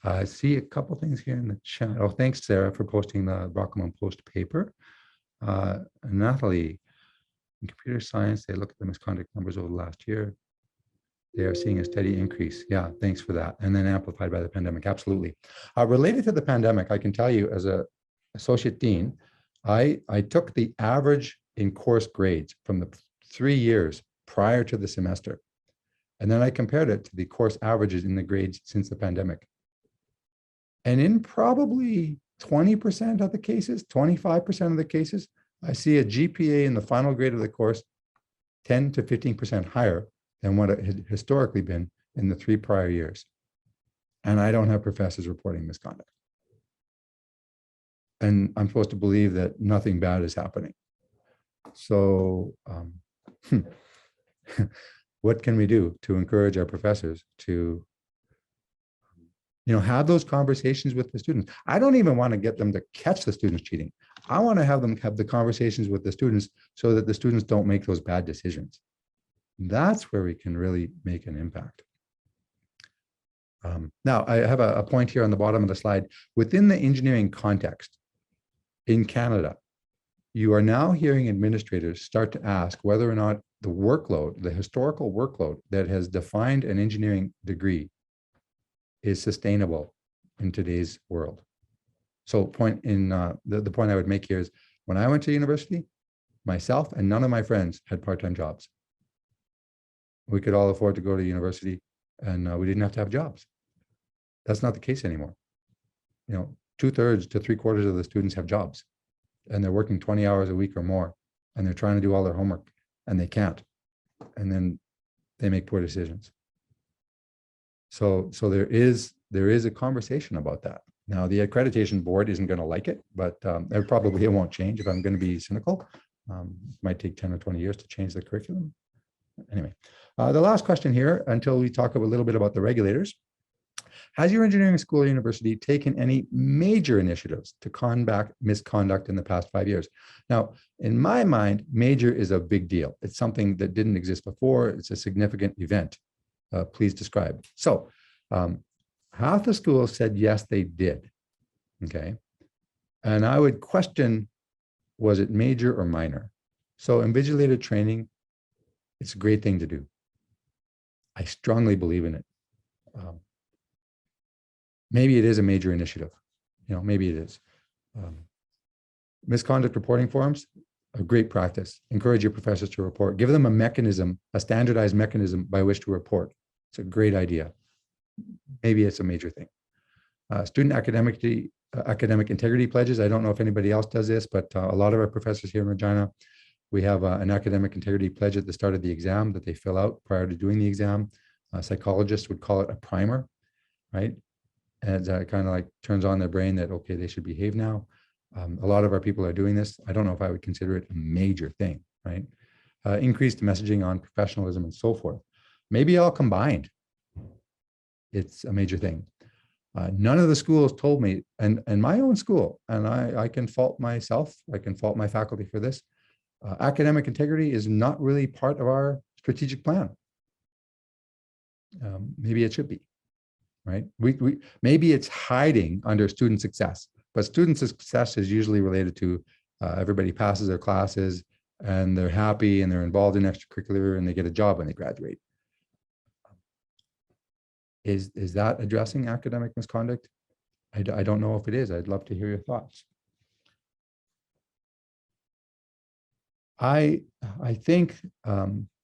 I see a couple things here in the chat. Oh, thanks, Sarah, for posting the Rockman Post paper. Natalie, in computer science, they look at the misconduct numbers over the last year. They are seeing a steady increase. Yeah, thanks for that. And then amplified by the pandemic, absolutely. Related to the pandemic, I can tell you as an associate dean, I took the average in course grades from the 3 years prior to the semester. And then I compared it to the course averages in the grades since the pandemic. And in probably 20% of the cases, 25% of the cases, I see a GPA in the final grade of the course 10 to 15% higher than what it had historically been in the 3 prior years. And I don't have professors reporting misconduct. And I'm supposed to believe that nothing bad is happening. So what can we do to encourage our professors to have those conversations with the students? I don't even want to get them to catch the students cheating. I want to have them have the conversations with the students so that the students don't make those bad decisions. That's where we can really make an impact. Now, I have a point here on the bottom of the slide. Within the engineering context in Canada, you are now hearing administrators start to ask whether or not the workload, the historical workload that has defined an engineering degree is sustainable in today's world. So the point I would make here is when I went to university, myself and none of my friends had part-time jobs. We could all afford to go to university and we didn't have to have jobs. That's not the case anymore. 2/3 to 3/4 of the students have jobs and they're working 20 hours a week or more and they're trying to do all their homework and they can't. And then they make poor decisions. So there is a conversation about that. Now, the accreditation board isn't going to like it, but it won't change if I'm going to be cynical. It might take 10 or 20 years to change the curriculum. Anyway, the last question here, until we talk a little bit about the regulators. Has your engineering school or university taken any major initiatives to combat misconduct in the past 5 years? Now, in my mind, major is a big deal. It's something that didn't exist before. It's a significant event. Please describe. So half the schools said yes, they did. Okay. And I would question, was it major or minor? So invigilator training, it's a great thing to do. I strongly believe in it. Maybe it is a major initiative. Maybe it is. Misconduct reporting forums, a great practice. Encourage your professors to report. Give them a mechanism, a standardized mechanism by which to report. It's a great idea. Maybe it's a major thing. Student academic integrity pledges. I don't know if anybody else does this, but a lot of our professors here in Regina, we have an academic integrity pledge at the start of the exam that they fill out prior to doing the exam. Psychologists would call it a primer, right? And it kind of like turns on their brain that, okay, they should behave now. A lot of our people are doing this. I don't know if I would consider it a major thing, right? Increased messaging on professionalism and so forth. Maybe all combined, it's a major thing. None of the schools told me, and my own school, and I can fault myself, I can fault my faculty for this, academic integrity is not really part of our strategic plan. Maybe it should be, right? Maybe it's hiding under student success, but student success is usually related to everybody passes their classes and they're happy and they're involved in extracurricular and they get a job when they graduate. Is that addressing academic misconduct? I don't know if it is. I'd love to hear your thoughts. I think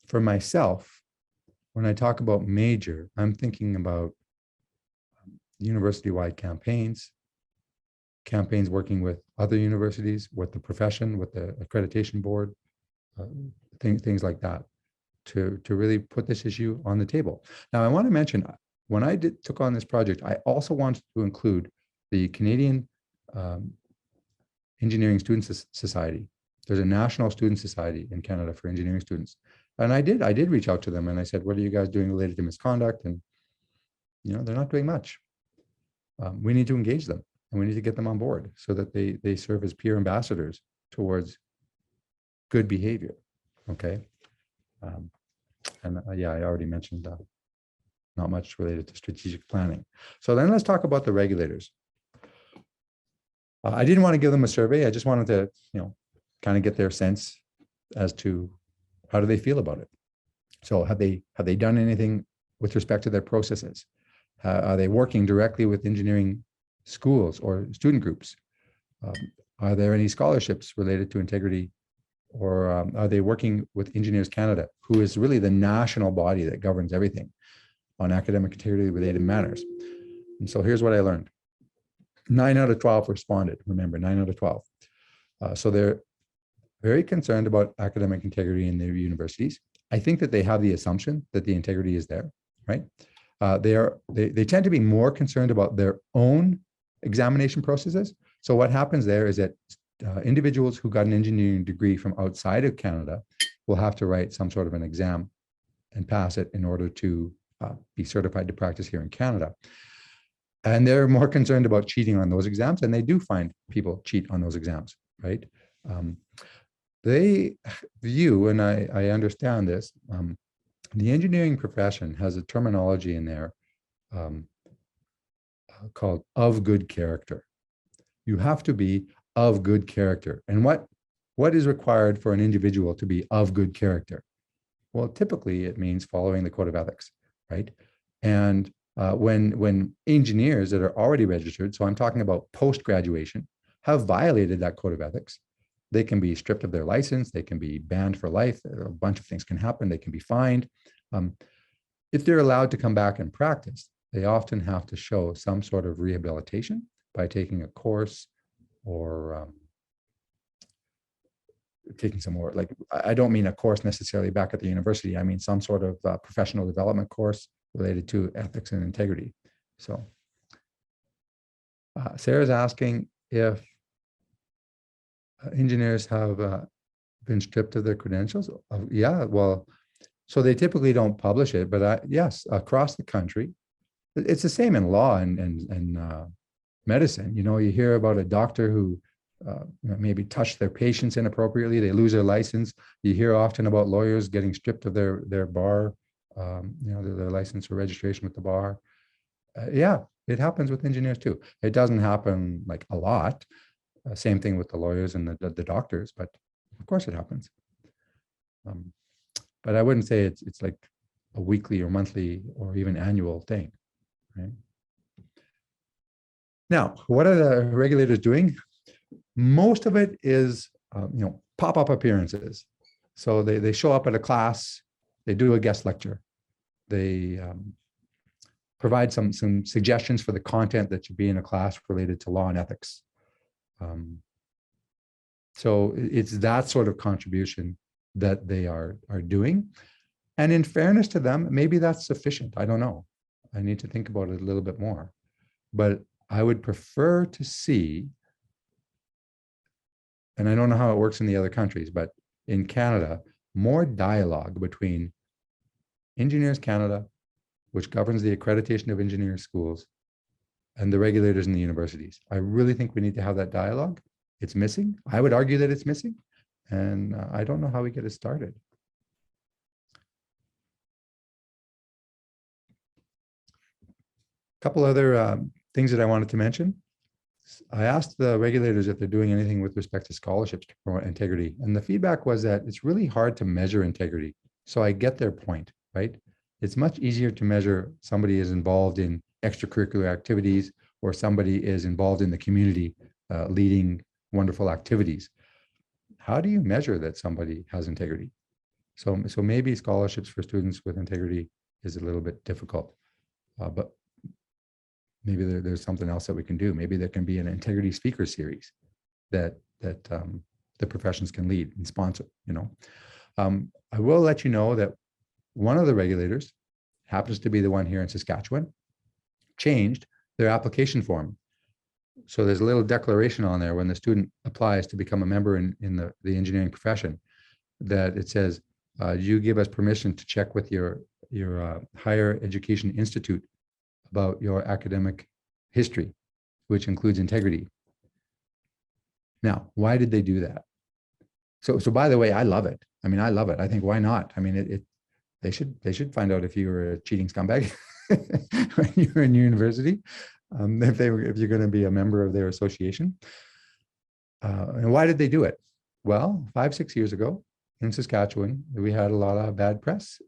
for myself, when I talk about major, I'm thinking about university-wide campaigns working with other universities, with the profession, with the accreditation board, things like that, to really put this issue on the table. Now, I want to mention, when I took on this project, I also wanted to include the Canadian Engineering Students Society. There's a national student society in Canada for engineering students. And I did reach out to them and I said, what are you guys doing related to misconduct? And, they're not doing much. We need to engage them and we need to get them on board so that they serve as peer ambassadors towards good behavior. Okay. Yeah, I already mentioned that. Not much related to strategic planning. So then let's talk about the regulators. I didn't want to give them a survey. I just wanted to, kind of get their sense as to how do they feel about it. So have they done anything with respect to their processes? Are they working directly with engineering schools or student groups? Are there any scholarships related to integrity? Or are they working with Engineers Canada, who is really the national body that governs everything on academic integrity related matters? And so here's what I learned. 9 out of 12 responded. Remember, 9 out of 12. So they're very concerned about academic integrity in their universities. I think that they have the assumption that the integrity is there, right? They tend to be more concerned about their own examination processes. So what happens there is that individuals who got an engineering degree from outside of Canada will have to write some sort of an exam and pass it in order to be certified to practice here in Canada. And they're more concerned about cheating on those exams, and they do find people cheat on those exams, right? They view, and I understand this, the engineering profession has a terminology in there called of good character. You have to be of good character. And what is required for an individual to be of good character? Well, typically it means following the code of ethics, right? And when engineers that are already registered, so I'm talking about post-graduation, have violated that code of ethics, they can be stripped of their license, they can be banned for life, a bunch of things can happen, they can be fined. If they're allowed to come back and practice, they often have to show some sort of rehabilitation by taking a course or taking some more, like, I don't mean a course necessarily back at the university, I mean some sort of professional development course related to ethics and integrity. So Sarah's asking if engineers have been stripped of their credentials. Yeah, well, So they typically don't publish it, but yes, across the country, it's the same in law and medicine. You know, you hear about a doctor who maybe touched their patients inappropriately, they lose their license. You hear often about lawyers getting stripped of their bar, their license or registration with the bar. Yeah, it happens with engineers too. It doesn't happen like a lot. Same thing with the lawyers and the doctors, but of course it happens. But I wouldn't say it's like a weekly or monthly or even annual thing, right? Now, what are the regulators doing? Most of it is, pop-up appearances. So they show up at a class, they do a guest lecture, they provide some suggestions for the content that should be in a class related to law and ethics. So it's that sort of contribution that they are doing. And in fairness to them, maybe that's sufficient. I don't know. I need to think about it a little bit more. But I would prefer to see, and I don't know how it works in the other countries, but in Canada, more dialogue between Engineers Canada, which governs the accreditation of engineering schools, and the regulators in the universities. I really think we need to have that dialogue. It's missing. I would argue that it's missing, and I don't know how we get it started. A couple other things that I wanted to mention. I asked the regulators if they're doing anything with respect to scholarships to promote integrity. And the feedback was that it's really hard to measure integrity. So I get their point, right? It's much easier to measure somebody is involved in extracurricular activities or somebody is involved in the community leading wonderful activities. How do you measure that somebody has integrity? So maybe scholarships for students with integrity is a little bit difficult, but maybe there's something else that we can do. Maybe there can be an integrity speaker series that the professions can lead and sponsor. I will let you know that one of the regulators happens to be the one here in Saskatchewan, changed their application form. So there's a little declaration on there when the student applies to become a member in the engineering profession, that it says, you give us permission to check with your higher education institute about your academic history, which includes integrity. Now, why did they do that? So by the way, I love it. I mean, I love it. I think, why not? I mean, they should find out if you were a cheating scumbag when you were in university, if you're going to be a member of their association. And why did they do it? Well, 5-6 years ago in Saskatchewan, we had a lot of bad press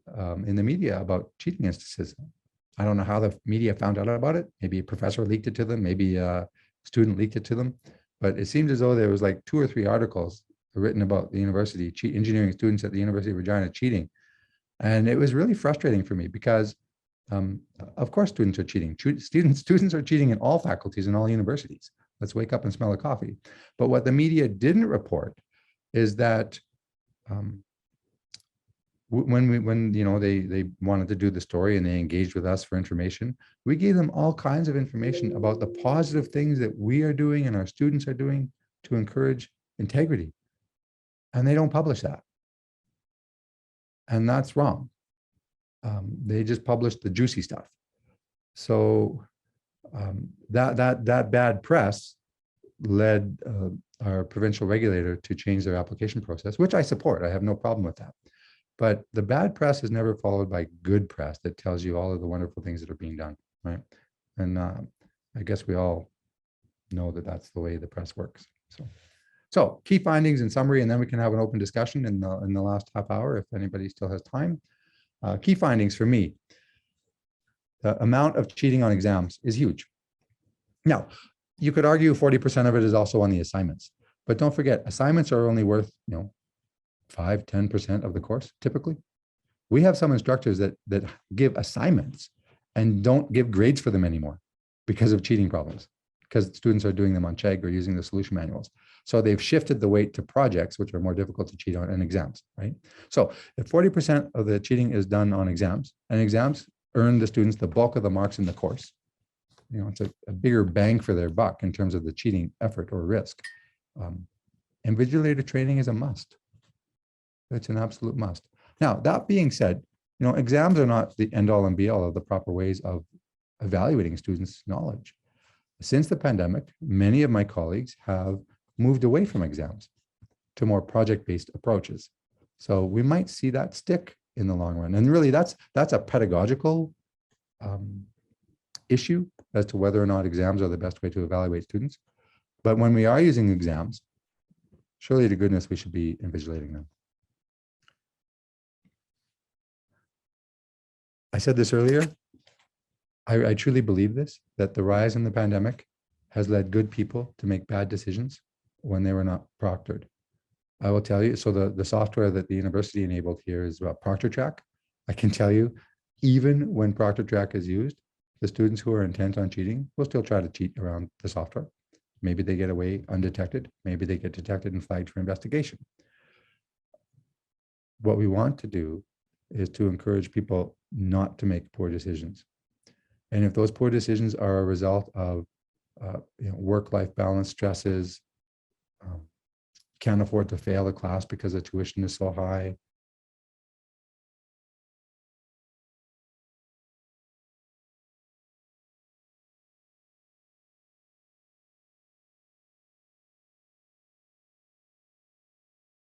in the media about cheating instances. I don't know how the media found out about it. Maybe a professor leaked it to them. Maybe a student leaked it to them. But it seemed as though there was like 2 or 3 articles written about the university, engineering students at the University of Regina cheating. And it was really frustrating for me because, of course, students are cheating. Students are cheating in all faculties and all universities. Let's wake up and smell a coffee. But what the media didn't report is that when they wanted to do the story and they engaged with us for information, we gave them all kinds of information about the positive things that we are doing and our students are doing to encourage integrity. And they don't publish that. And that's wrong. They just published the juicy stuff. So that bad press led our provincial regulator to change their application process, which I support. I have no problem with that. But the bad press is never followed by good press that tells you all of the wonderful things that are being done, right? And I guess we all know that that's the way the press works. So key findings in summary, and then we can have an open discussion in the last half hour if anybody still has time. Key findings for me: the amount of cheating on exams is huge. Now, you could argue 40% of it is also on the assignments, but don't forget, assignments are only worth 5-10% of the course typically. We have some instructors that give assignments and don't give grades for them anymore because of cheating problems, because students are doing them on Chegg or using the solution manuals. So they've shifted the weight to projects, which are more difficult to cheat on, and exams, right? So if 40% of the cheating is done on exams, and exams earn the students the bulk of the marks in the course, it's a bigger bang for their buck in terms of the cheating effort or risk. Invigilator training is a must. It's an absolute must. Now, that being said, Exams are not the end all and be all of the proper ways of evaluating students' knowledge. Since the pandemic, many of my colleagues have moved away from exams to more project-based approaches. So we might see that stick in the long run. And really that's a pedagogical issue as to whether or not exams are the best way to evaluate students. But when we are using exams, surely to goodness we should be invigilating them. I said this earlier, I truly believe this, that the rise in the pandemic has led good people to make bad decisions when they were not proctored. I will tell you, so the software that the university enabled here is ProctorTrack. I can tell you, even when ProctorTrack is used, the students who are intent on cheating will still try to cheat around the software. Maybe they get away undetected. Maybe they get detected and flagged for investigation. What we want to do is to encourage people not to make poor decisions. And if those poor decisions are a result of work-life balance stresses, can't afford to fail a class because the tuition is so high,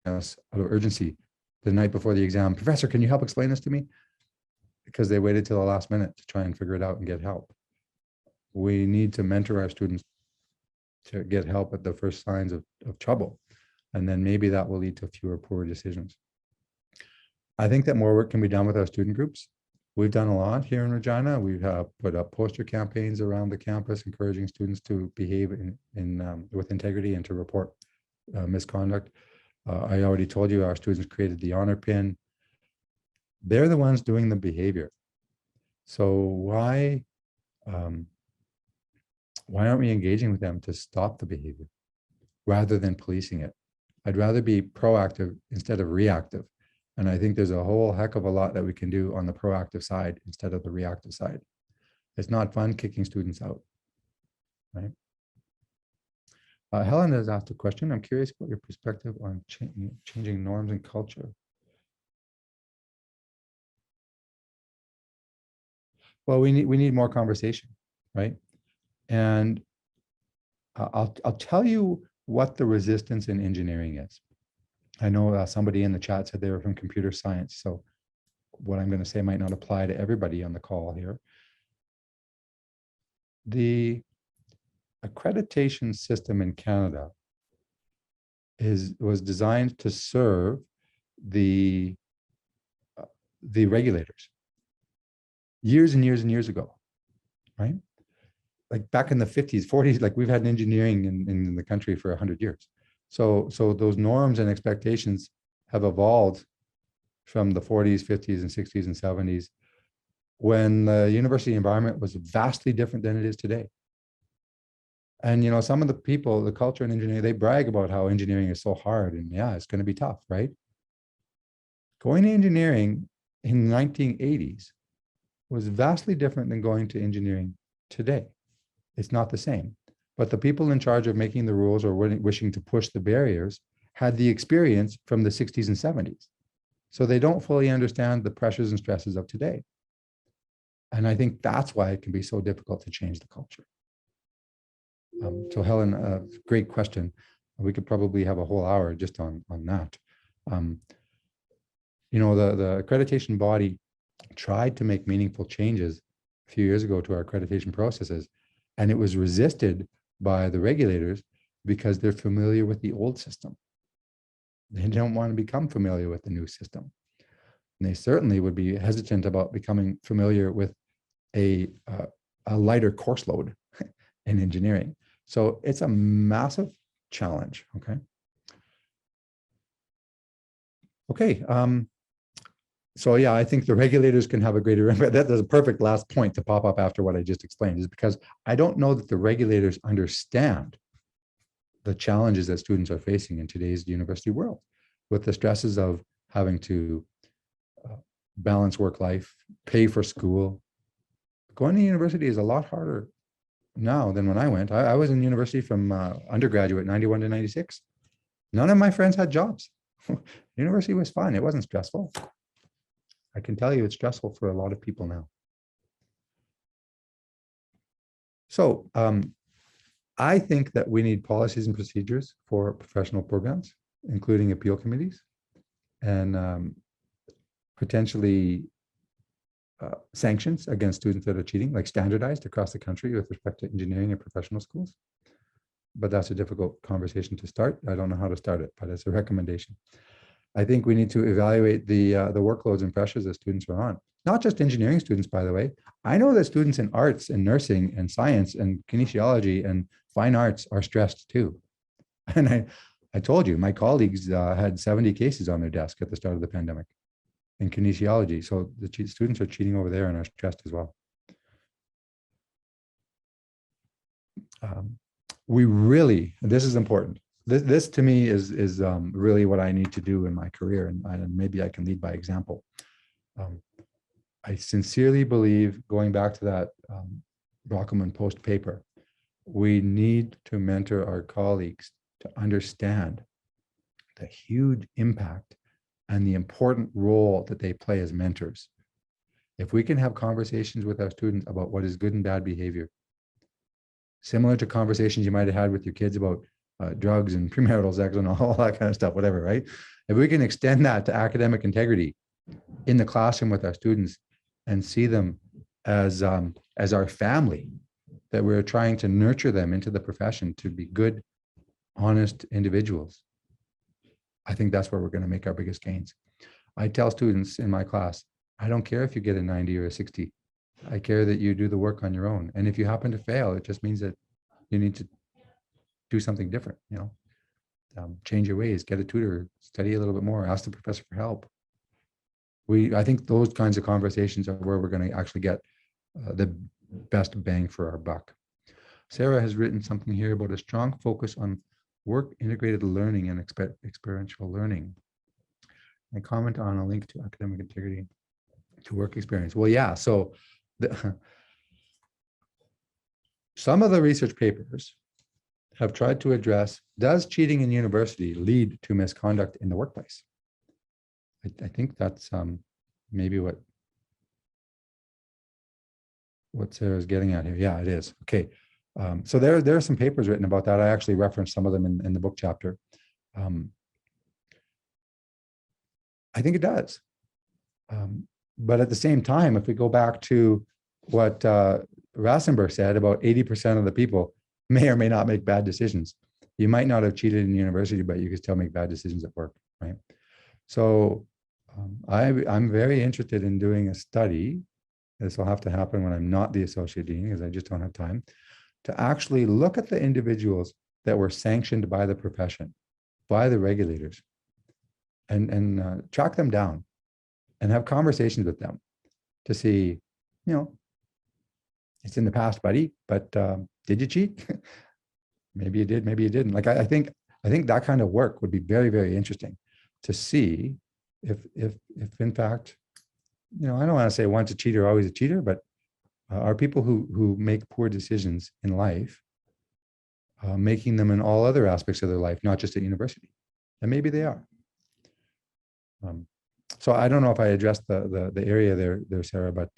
out of urgency the night before the exam, "Professor, can you help explain this to me?" Because they waited till the last minute to try and figure it out and get help. We need to mentor our students to get help at the first signs of trouble. And then maybe that will lead to fewer poor decisions. I think that more work can be done with our student groups. We've done a lot here in Regina. We've put up poster campaigns around the campus, encouraging students to behave with integrity and to report misconduct. I already told you our students created the honor pin. They're the ones doing the behavior. So why aren't we engaging with them to stop the behavior rather than policing it? I'd rather be proactive instead of reactive. And I think there's a whole heck of a lot that we can do on the proactive side instead of the reactive side. It's not fun kicking students out, right? Helen has asked a question. I'm curious about your perspective on changing norms and culture. Well, we need more conversation, right? And I'll tell you what the resistance in engineering is. I know somebody in the chat said they were from computer science, so what I'm going to say might not apply to everybody on the call here. The accreditation system in Canada was designed to serve the regulators years and years and years ago, right? Like back in the 50s, 40s, like we've had engineering in the country for 100 years. So those norms and expectations have evolved from the 40s, 50s, and 60s and 70s when the university environment was vastly different than it is today. And some of the people, the culture in engineering, they brag about how engineering is so hard and yeah, it's going to be tough, right? Going to engineering in the 1980s was vastly different than going to engineering today. It's not the same. But the people in charge of making the rules or wishing to push the barriers had the experience from the 60s and 70s. So they don't fully understand the pressures and stresses of today. And I think that's why it can be so difficult to change the culture. So Helen, great question. We could probably have a whole hour just on that. The accreditation body tried to make meaningful changes a few years ago to our accreditation processes, and it was resisted by the regulators because they're familiar with the old system. They don't want to become familiar with the new system. And they certainly would be hesitant about becoming familiar with a lighter course load in engineering. So it's a massive challenge, okay? So yeah, I think the regulators can have a greater impact. That's a perfect last point to pop up after what I just explained, is because I don't know that the regulators understand the challenges that students are facing in today's university world with the stresses of having to balance work life, pay for school. Going to university is a lot harder now than when I went. I was in university from undergraduate 91 to 96. None of my friends had jobs. University was fun. It wasn't stressful. I can tell you it's stressful for a lot of people now. So I think that we need policies and procedures for professional programs, including appeal committees, and potentially sanctions against students that are cheating, like standardized across the country with respect to engineering and professional schools. But that's a difficult conversation to start. I don't know how to start it, but it's a recommendation. I think we need to evaluate the workloads and pressures that students are on. Not just engineering students, by the way. I know that students in arts and nursing and science and kinesiology and fine arts are stressed too. And I told you, my colleagues had 70 cases on their desk at the start of the pandemic in kinesiology. So the students are cheating over there and are stressed as well. We really, this is important. This to me is really what I need to do in my career, and maybe I can lead by example. I sincerely believe, going back to that Brockelman Post paper, we need to mentor our colleagues to understand the huge impact and the important role that they play as mentors. If we can have conversations with our students about what is good and bad behavior, similar to conversations you might have had with your kids about drugs and premarital sex and all that kind of stuff, whatever, right? If we can extend that to academic integrity in the classroom with our students and see them as our family, that we're trying to nurture them into the profession to be good, honest individuals, I think that's where we're going to make our biggest gains. I tell students in my class, I don't care if you get a 90 or a 60. I care that you do the work on your own. And if you happen to fail, it just means that you need to do something different, change your ways, get a tutor, study a little bit more, ask the professor for help. I think those kinds of conversations are where we're going to actually get the best bang for our buck. Sarah has written something here about a strong focus on work integrated learning and experiential learning. And comment on a link to academic integrity to work experience. Well, yeah, so some of the research papers have tried to address, does cheating in university lead to misconduct in the workplace? I think that's maybe what Sarah's getting at here. Yeah, it is. Okay. So there are some papers written about that. I actually referenced some of them in the book chapter. I think it does. But at the same time, if we go back to what Rassenberg said, about 80% of the people may or may not make bad decisions. You might not have cheated in university, but you could still make bad decisions at work, right? So I'm very interested in doing a study. This will have to happen when I'm not the associate dean, because I just don't have time, to actually look at the individuals that were sanctioned by the profession, by the regulators, and track them down and have conversations with them to see, it's in the past, buddy, but did you cheat? Maybe you did, maybe you didn't. Like, I think that kind of work would be very, very interesting to see if in fact, I don't want to say once a cheater, always a cheater, but are people who make poor decisions in life, making them in all other aspects of their life, not just at university. And maybe they are. So I don't know if I addressed the area there, Sarah, but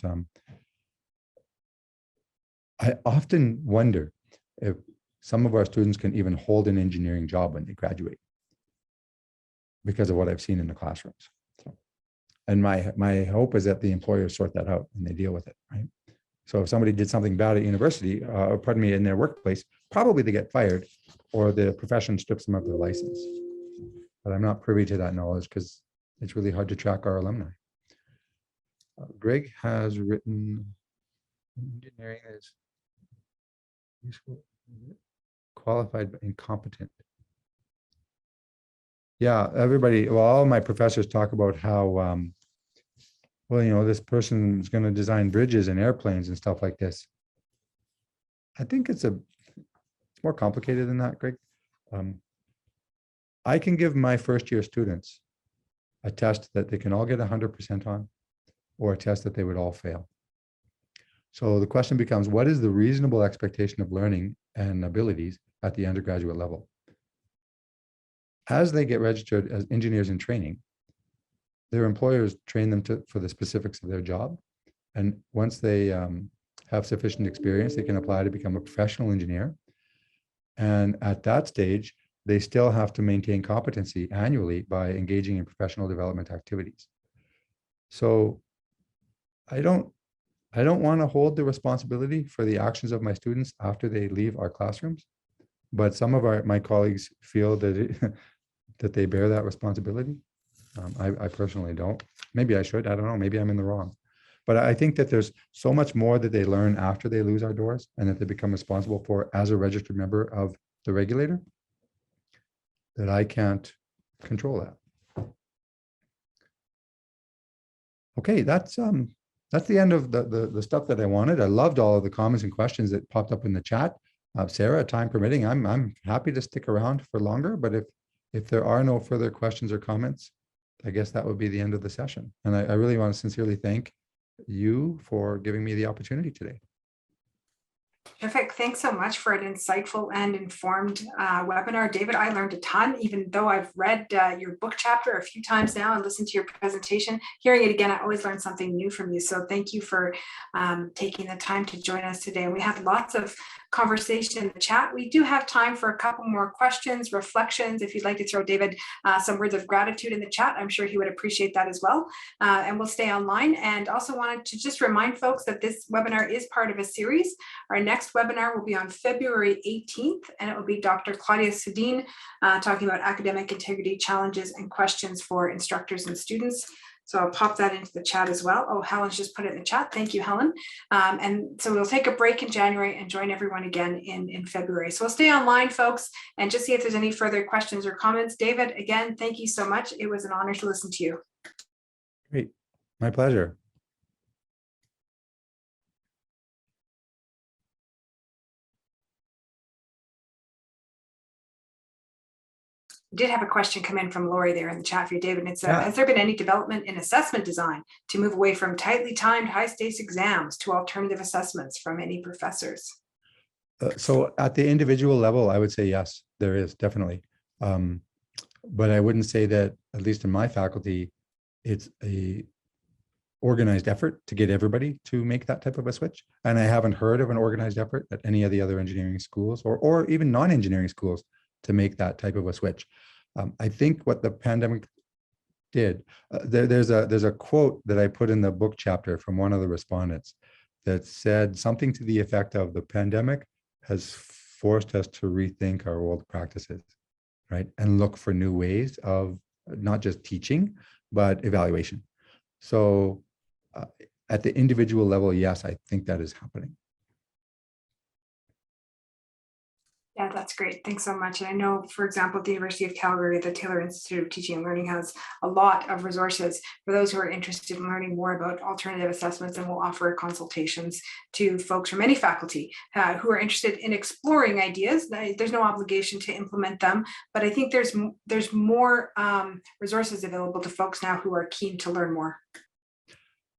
I often wonder if some of our students can even hold an engineering job when they graduate because of what I've seen in the classrooms. So, and my hope is that the employers sort that out and they deal with it, right? So if somebody did something bad at university, in their workplace, probably they get fired or the profession strips them of their license. But I'm not privy to that knowledge because it's really hard to track our alumni. Greg has written, engineering is useful, qualified but incompetent. Yeah, everybody, well, all my professors talk about how, this person is going to design bridges and airplanes and stuff like this. I think it's more complicated than that, Greg. I can give my first year students a test that they can all get 100% on, or a test that they would all fail. So the question becomes, what is the reasonable expectation of learning and abilities at the undergraduate level? As they get registered as engineers in training, their employers train them for the specifics of their job. And once they have sufficient experience, they can apply to become a professional engineer. And at that stage, they still have to maintain competency annually by engaging in professional development activities. So I don't want to hold the responsibility for the actions of my students after they leave our classrooms, but some of my colleagues feel that that they bear that responsibility. I personally don't. Maybe I should. I don't know. Maybe I'm in the wrong. But I think that there's so much more that they learn after they lose our doors and that they become responsible for as a registered member of the regulator that I can't control that. Okay, that's the end of the stuff that I wanted. I loved all of the comments and questions that popped up in the chat. Sarah, time permitting, I'm happy to stick around for longer, but if there are no further questions or comments, I guess that would be the end of the session. And I really want to sincerely thank you for giving me the opportunity today. Terrific. Thanks so much for an insightful and informed webinar. David, I learned a ton, even though I've read your book chapter a few times now and listened to your presentation. Hearing it again, I always learn something new from you. So thank you for taking the time to join us today. We had lots of conversation in the chat. We do have time for a couple more questions, reflections. If you'd like to throw David some words of gratitude in the chat, I'm sure he would appreciate that as well. And we'll stay online. And also wanted to just remind folks that this webinar is part of a series. Our next webinar will be on February 18th, and it will be Dr. Claudia Sedin talking about academic integrity challenges and questions for instructors and students. So I'll pop that into the chat as well. Oh, Helen's just put it in the chat. Thank you, Helen. And so we'll take a break in January and join everyone again in February. So we'll stay online, folks, and just see if there's any further questions or comments. David, again, thank you so much. It was an honor to listen to you. Great. My pleasure. Did have a question come in from Lori there in the chat for you, David. And it's has there been any development in assessment design to move away from tightly timed high-stakes exams to alternative assessments from any professors? So at the individual level, I would say yes, there is definitely. But I wouldn't say that, at least in my faculty, it's a organized effort to get everybody to make that type of a switch. And I haven't heard of an organized effort at any of the other engineering schools or even non-engineering schools to make that type of a switch. I think what the pandemic did, there's a quote that I put in the book chapter from one of the respondents that said something to the effect of the pandemic has forced us to rethink our old practices, right? And look for new ways of not just teaching, but evaluation. So at the individual level, yes, I think that is happening. Yeah, that's great. Thanks so much. And I know, for example, at the University of Calgary, the Taylor Institute of Teaching and Learning has a lot of resources for those who are interested in learning more about alternative assessments, and will offer consultations to folks from any faculty who are interested in exploring ideas. There's no obligation to implement them, but I think there's more resources available to folks now who are keen to learn more.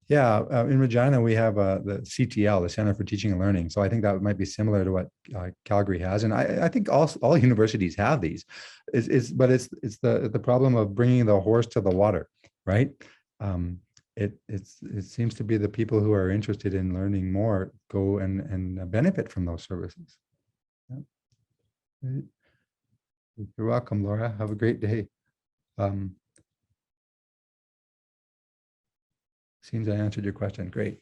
Yeah, in Regina, we have the CTL, the Center for Teaching and Learning. So I think that might be similar to what Calgary has. And I think all universities have these. But it's the problem of bringing the horse to the water, right? It seems to be the people who are interested in learning more go and benefit from those services. Yeah. You're welcome, Laura. Have a great day. Seems I answered your question. Great.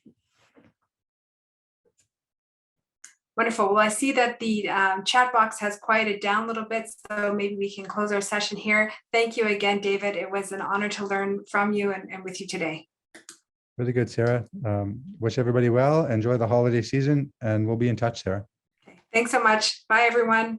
Wonderful. Well, I see that the chat box has quieted down a little bit, so maybe we can close our session here. Thank you again, David. It was an honor to learn from you and with you today. Really good, Sarah. Wish everybody well. Enjoy the holiday season, and we'll be in touch, Sarah. Okay. Thanks so much. Bye, everyone.